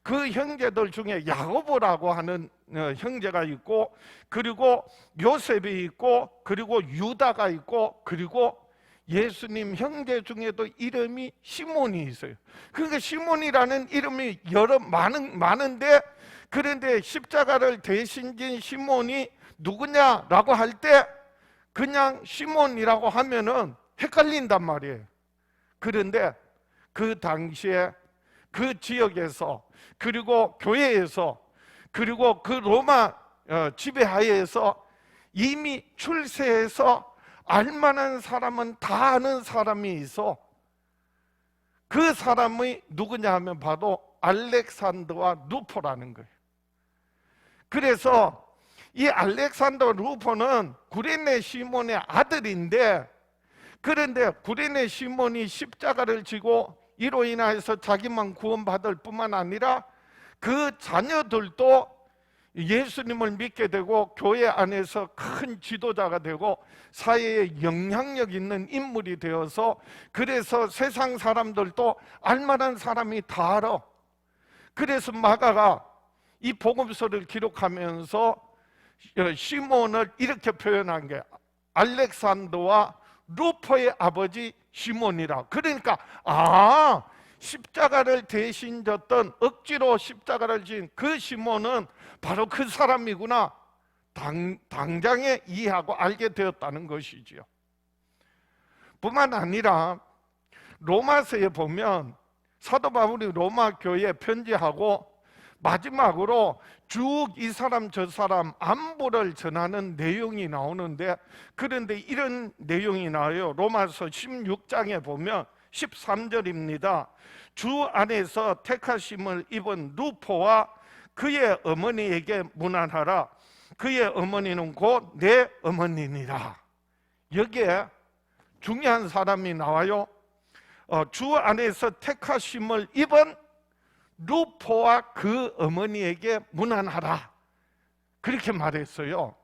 그 형제들 중에 야고보라고 하는 형제가 있고, 그리고 요셉이 있고, 그리고 유다가 있고, 그리고 예수님 형제 중에도 이름이 시몬이 있어요. 그러니까 시몬이라는 이름이 많은데, 그런데 십자가를 대신 진 시몬이 누구냐라고 할 때 그냥 시몬이라고 하면은 헷갈린단 말이에요. 그런데 그 당시에 그 지역에서, 그리고 교회에서, 그리고 그 로마 지배하에서 이미 출세해서 알만한 사람은 다 아는 사람이 있어. 그 사람이 누구냐 하면 바로 알렉산더와 루포라는 거예요. 그래서 이 알렉산더 루포는 구레네 시몬의 아들인데, 그런데 구레네 시몬이 십자가를 지고 이로 인하여서 자기만 구원받을 뿐만 아니라 그 자녀들도 예수님을 믿게 되고 교회 안에서 큰 지도자가 되고 사회에 영향력 있는 인물이 되어서, 그래서 세상 사람들도 알만한 사람이 다 알아. 그래서 마가가 이 복음서를 기록하면서 시몬을 이렇게 표현한 게 알렉산더와 루포의 아버지 시몬이라. 그러니까 십자가를 대신 졌던, 억지로 십자가를 진 그 시몬은 바로 그 사람이구나, 당장에 이해하고 알게 되었다는 것이지요. 뿐만 아니라 로마서에 보면 사도 바울이 로마 교회에 편지하고 마지막으로 쭉 이 사람 저 사람 안부를 전하는 내용이 나오는데, 그런데 이런 내용이 나와요. 로마서 16장에 보면 13절입니다. 주 안에서 택하심을 입은 루포와 그의 어머니에게 문안하라. 그의 어머니는 곧 내 어머니니라. 여기에 중요한 사람이 나와요. 주 안에서 택하심을 입은 루포와 그 어머니에게 문안하라, 그렇게 말했어요.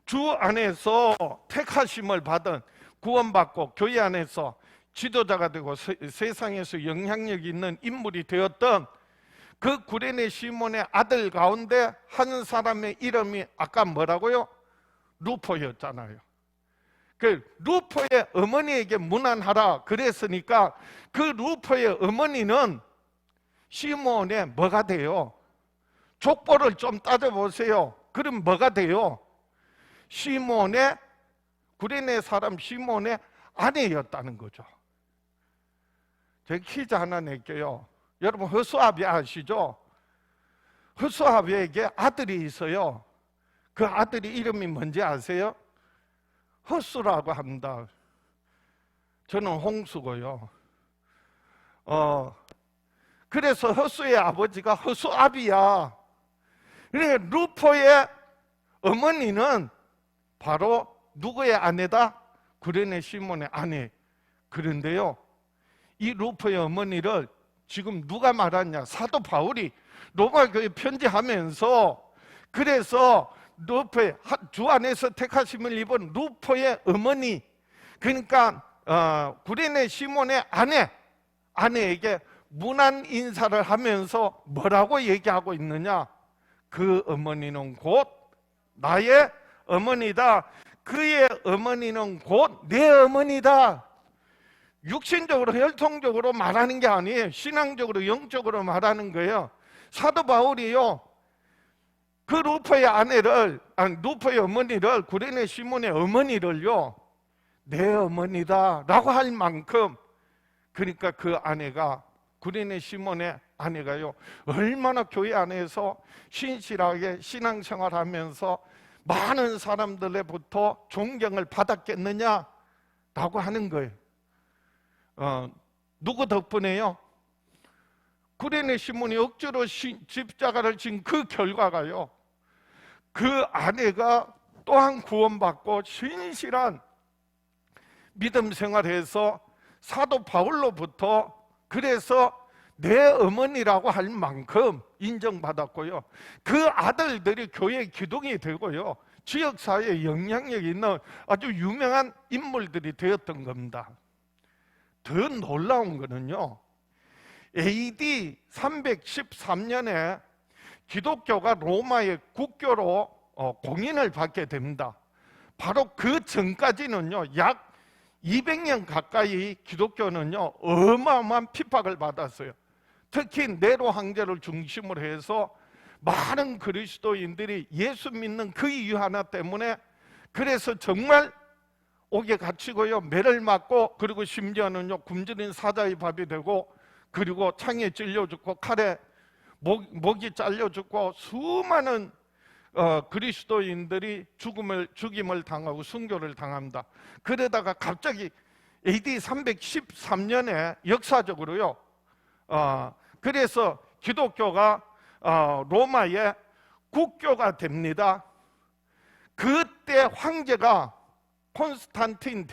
주 안에서 택하심을 받은, 구원받고 교회 안에서 지도자가 되고 세상에서 영향력 있는 인물이 되었던 그 구레네 시몬의 아들 가운데 한 사람의 이름이 아까 뭐라고요? 루포였잖아요. 그 루포의 어머니에게 문안하라 그랬으니까 그 루포의 어머니는 시몬의 뭐가 돼요? 족보를 좀 따져보세요. 그럼 뭐가 돼요? 시몬의, 구레네 사람 시몬의 아내였다는 거죠. 제가 퀴즈 하나 낼게요. 여러분 허수아비 아시죠? 허수아비에게 아들이 있어요. 그 아들이 이름이 뭔지 아세요? 허수라고 합니다. 저는 홍수고요. 그래서 허수의 아버지가 허수아비야. 그러니까 루포의 어머니는 바로 누구의 아내다? 구레네 시몬의 아내. 그런데요, 이 루포의 어머니를 지금 누가 말하냐? 사도 바울이 로마 교회 편지하면서, 그래서 루포의, 주 안에서 택하심을 입은 루포의 어머니, 그러니까 구레네 시몬의 아내에게 문안 인사를 하면서 뭐라고 얘기하고 있느냐? 그 어머니는 곧 나의 어머니다. 그의 어머니는 곧 내 어머니다. 육신적으로 혈통적으로 말하는 게 아니에요. 신앙적으로 영적으로 말하는 거예요. 사도 바울이요, 그 루포의 아내를, 루포의 어머니를, 구레네 시몬의 어머니를요, 내 어머니다 라고 할 만큼, 그러니까 그 아내가, 구레네 시몬의 아내가요, 얼마나 교회 안에서 신실하게 신앙생활하면서 많은 사람들로부터 존경을 받았겠느냐 라고 하는 거예요. 누구 덕분에요? 구레네 시몬이 억지로 십자가를 진 그 결과가요, 그 아내가 또한 구원받고 신실한 믿음 생활에서 사도 바울로부터 그래서 내 어머니라고 할 만큼 인정받았고요, 그 아들들이 교회의 기둥이 되고요, 지역사회에 영향력이 있는 아주 유명한 인물들이 되었던 겁니다. 더 놀라운 거는요, AD 313년에 기독교가 로마의 국교로 공인을 받게 됩니다. 바로 그 전까지는요, 약 200년 가까이 기독교는요, 어마어마한 핍박을 받았어요. 특히 네로 황제를 중심으로 해서 많은 그리스도인들이 예수 믿는 그 이유 하나 때문에, 그래서 정말 옥에 갇히고요, 매를 맞고, 그리고 심지어는요, 굶주린 사자의 밥이 되고, 그리고 창에 찔려 죽고, 칼에 목이 잘려 죽고, 수많은 그리스도인들이 죽임을 당하고 순교를 당합니다. 그러다가 갑자기 AD 313년에 역사적으로요, 그래서 기독교가 로마의 국교가 됩니다. 그때 황제가 콘스탄틴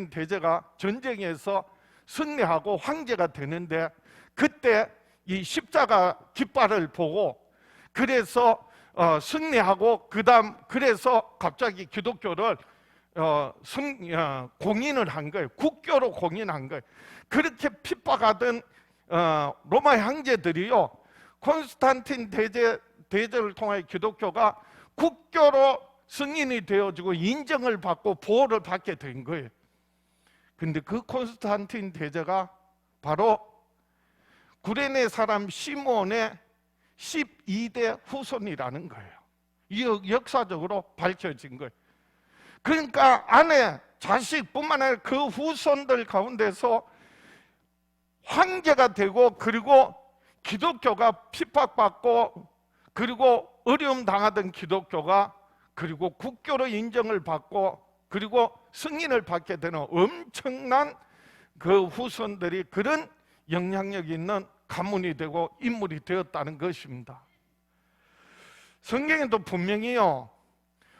대제가 전쟁에서 승리하고 황제가 되는데, 그때 이 십자가 깃발을 보고, 그래서 승리하고, 그래서 갑자기 기독교를 공인을 한 거예요. 국교로 공인한 거예요. 그렇게 핍박하던 로마 황제들이요, 콘스탄틴 대제를 통해 기독교가 국교로 승인이 되어지고 인정을 받고 보호를 받게 된 거예요. 근데 그 콘스탄틴 대제가 바로 구레네 사람 시몬의 12대 후손이라는 거예요. 이 역사적으로 밝혀진 거예요. 그러니까 아내, 자식뿐만 아니라 그 후손들 가운데서 황제가 되고, 그리고 기독교가 핍박받고, 그리고 어려움 당하던 기독교가 그리고 국교로 인정을 받고, 그리고 승인을 받게 되는 엄청난 그 후손들이 그런 영향력 있는 가문이 되고 인물이 되었다는 것입니다. 성경에도 분명히요,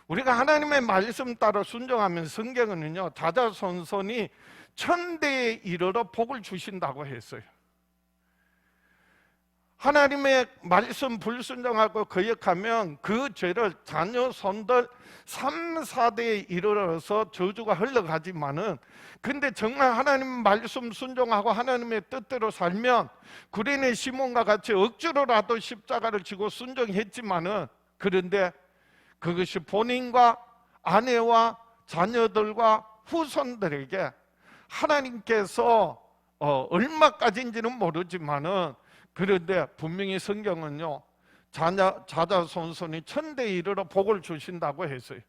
우리가 하나님의 말씀 따라 순종하면 성경은요, 자자손손이 천대에 이르러 복을 주신다고 했어요. 하나님의 말씀 불순종하고 거역하면 그 죄를 자녀 손들 3, 4대에 이르러서 저주가 흘러가지만은, 근데 정말 하나님 말씀 순종하고 하나님의 뜻대로 살면, 구레네 시몬과 같이 억지로라도 십자가를 지고 순종했지만은, 그런데 그것이 본인과 아내와 자녀들과 후손들에게 하나님께서 얼마까지인지는 모르지만은, 그런데 분명히 성경은요, 자자손손이 천대에 이르러 복을 주신다고 했어요.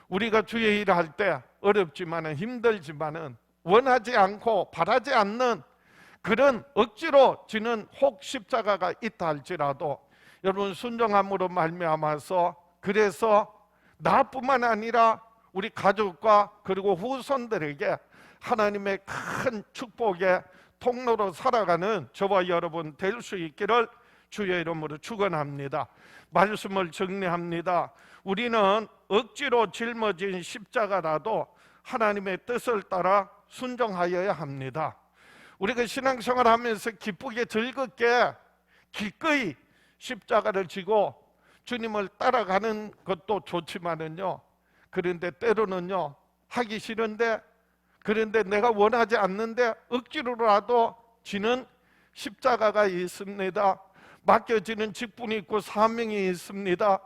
우리가 주의 일을 할 때 어렵지만은, 힘들지만은, 원하지 않고 바라지 않는 그런 억지로 지는 혹 십자가가 있다 할지라도, 여러분 순종함으로 말미암아서, 그래서 나뿐만 아니라 우리 가족과 그리고 후손들에게 하나님의 큰 축복의 통로로 살아가는 저와 여러분 될 수 있기를 주의 이름으로 축원합니다. 말씀을 정리합니다. 우리는 억지로 짊어진 십자가라도 하나님의 뜻을 따라 순종하여야 합니다. 우리가 신앙생활하면서 기쁘게 즐겁게 기꺼이 십자가를 지고 주님을 따라가는 것도 좋지만은요, 그런데 때로는요, 하기 싫은데, 그런데 내가 원하지 않는데 억지로라도 지는 십자가가 있습니다. 맡겨지는 직분이 있고 사명이 있습니다.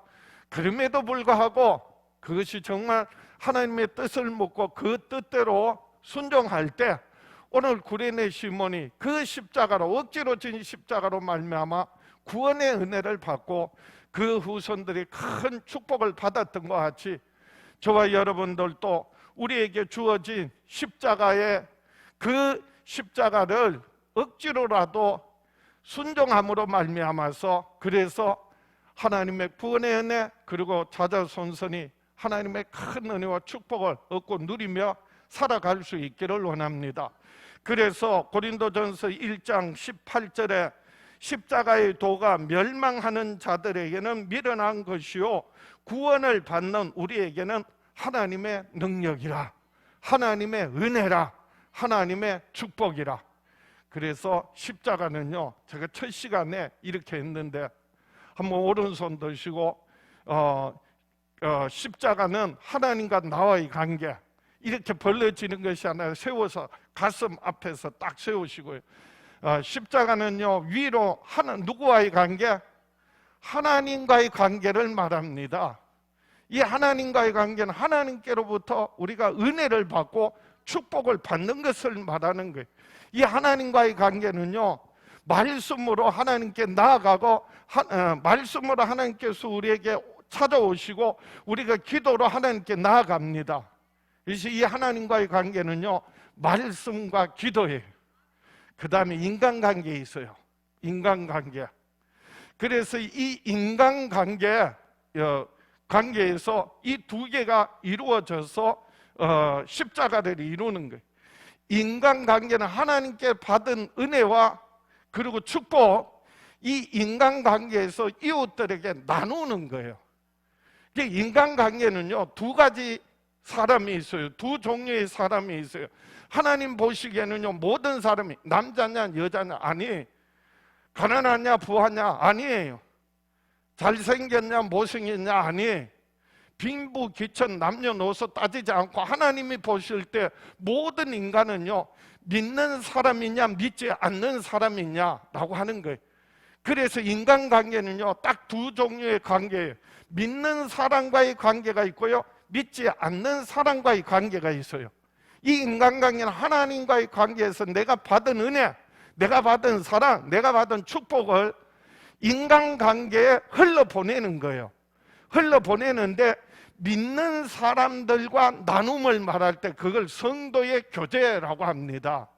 그럼에도 불구하고 그것이 정말 하나님의 뜻을 묻고 그 뜻대로 순종할 때 오늘 구레네 시몬이 그 십자가로, 억지로 진 십자가로 말미암아 구원의 은혜를 받고 그 후손들이 큰 축복을 받았던 것 같이 저와 여러분들도 우리에게 주어진 십자가의 그 십자가를 억지로라도 순종함으로 말미암아서, 그래서 하나님의 구원의 은혜 그리고 자자손손이 하나님의 큰 은혜와 축복을 얻고 누리며 살아갈 수 있기를 원합니다. 그래서 고린도전서 1장 18절에 십자가의 도가 멸망하는 자들에게는 미련한 것이요 구원을 받는 우리에게는 하나님의 능력이라, 하나님의 은혜라, 하나님의 축복이라. 그래서 십자가는요, 제가 첫 시간에 이렇게 했는데 한번 오른손 드시고 십자가는 하나님과 나와의 관계, 이렇게 벌려지는 것이 아니라 세워서 가슴 앞에서 딱 세우시고요. 십자가는요, 위로 누구와의 관계? 하나님과의 관계를 말합니다. 이 하나님과의 관계는 하나님께로부터 우리가 은혜를 받고 축복을 받는 것을 말하는 거예요. 이 하나님과의 관계는요, 말씀으로 하나님께 나아가고 말씀으로 하나님께서 우리에게 찾아오시고 우리가 기도로 하나님께 나아갑니다. 그래서 이 하나님과의 관계는요, 말씀과 기도예요. 그 다음에 인간관계에 있어요. 인간관계. 그래서 이 인간관계에서 이 두 개가 이루어져서 십자가를 이루는 거예요. 인간관계는 하나님께 받은 은혜와 그리고 축복, 이 인간관계에서 이웃들에게 나누는 거예요. 인간관계는요, 두 가지 사람이 있어요. 두 종류의 사람이 있어요. 하나님 보시기에는요, 모든 사람이 남자냐 여자냐 아니, 가난하냐 부하냐 아니에요. 잘생겼냐 못생겼냐 아니, 빈부귀천 남녀노소 따지지 않고 하나님이 보실 때 모든 인간은요, 믿는 사람이냐 믿지 않는 사람이냐라고 하는 거예요. 그래서 인간관계는요, 딱 두 종류의 관계예요. 믿는 사람과의 관계가 있고요, 믿지 않는 사람과의 관계가 있어요. 이 인간관계는 하나님과의 관계에서 내가 받은 은혜, 내가 받은 사랑, 내가 받은 축복을 인간관계에 흘러보내는 거예요. 흘러보내는데 믿는 사람들과 나눔을 말할 때 그걸 성도의 교제라고 합니다.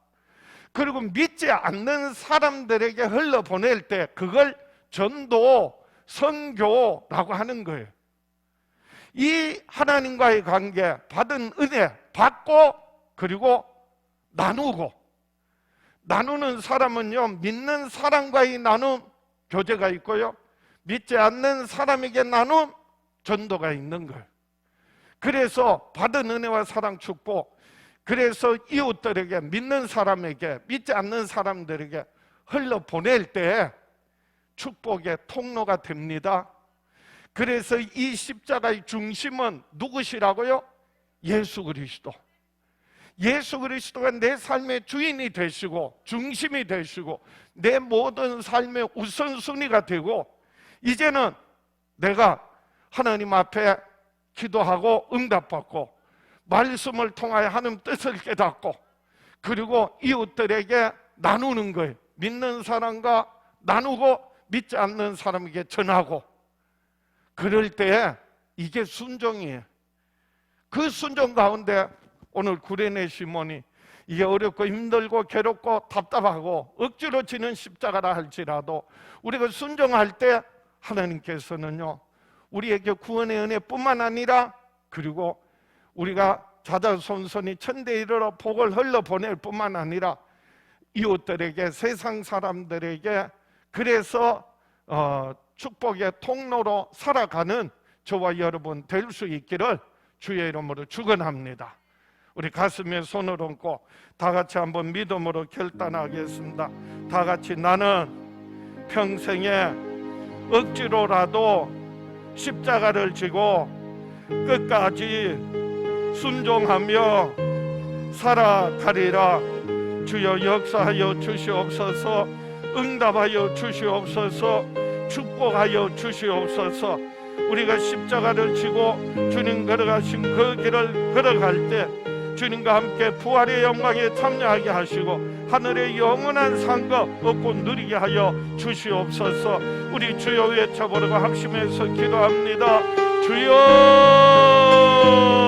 그리고 믿지 않는 사람들에게 흘러보낼 때 그걸 전도, 선교라고 하는 거예요. 이 하나님과의 관계, 받은 은혜, 받고 그리고 나누고, 나누는 사람은요, 믿는 사람과의 나눔, 교제가 있고요, 믿지 않는 사람에게 나눔, 전도가 있는 거예요. 그래서 받은 은혜와 사랑, 축복, 그래서 이웃들에게, 믿는 사람에게, 믿지 않는 사람들에게 흘러보낼 때 축복의 통로가 됩니다. 그래서 이 십자가의 중심은 누구시라고요? 예수 그리스도. 예수 그리스도가 내 삶의 주인이 되시고 중심이 되시고 내 모든 삶의 우선순위가 되고, 이제는 내가 하나님 앞에 기도하고 응답받고 말씀을 통하여 하나님 뜻을 깨닫고 그리고 이웃들에게 나누는 거예요. 믿는 사람과 나누고 믿지 않는 사람에게 전하고, 그럴 때 이게 순종이에요. 그 순종 가운데 오늘 구레네 시몬이 이게 어렵고 힘들고 괴롭고 답답하고 억지로 지는 십자가라 할지라도 우리가 순종할 때 하나님께서는요, 우리에게 구원의 은혜뿐만 아니라 그리고 우리가 자자손손이 천대에 이르러 복을 흘러보낼 뿐만 아니라 이웃들에게, 세상 사람들에게, 그래서 축복의 통로로 살아가는 저와 여러분 될 수 있기를 주의 이름으로 축원합니다. 우리 가슴에 손을 얹고 다 같이 한번 믿음으로 결단하겠습니다. 다 같이 나는 평생에 억지로라도 십자가를 지고 끝까지 순종하며 살아가리라. 주여 역사하여 주시옵소서. 응답하여 주시옵소서. 축복하여 주시옵소서. 우리가 십자가를 지고 주님 걸어가신 그 길을 걸어갈 때 주님과 함께 부활의 영광에 참여하게 하시고 하늘의 영원한 상급 얻고 누리게 하여 주시옵소서. 우리 주여 외쳐보려고 합심해서 기도합니다. 주여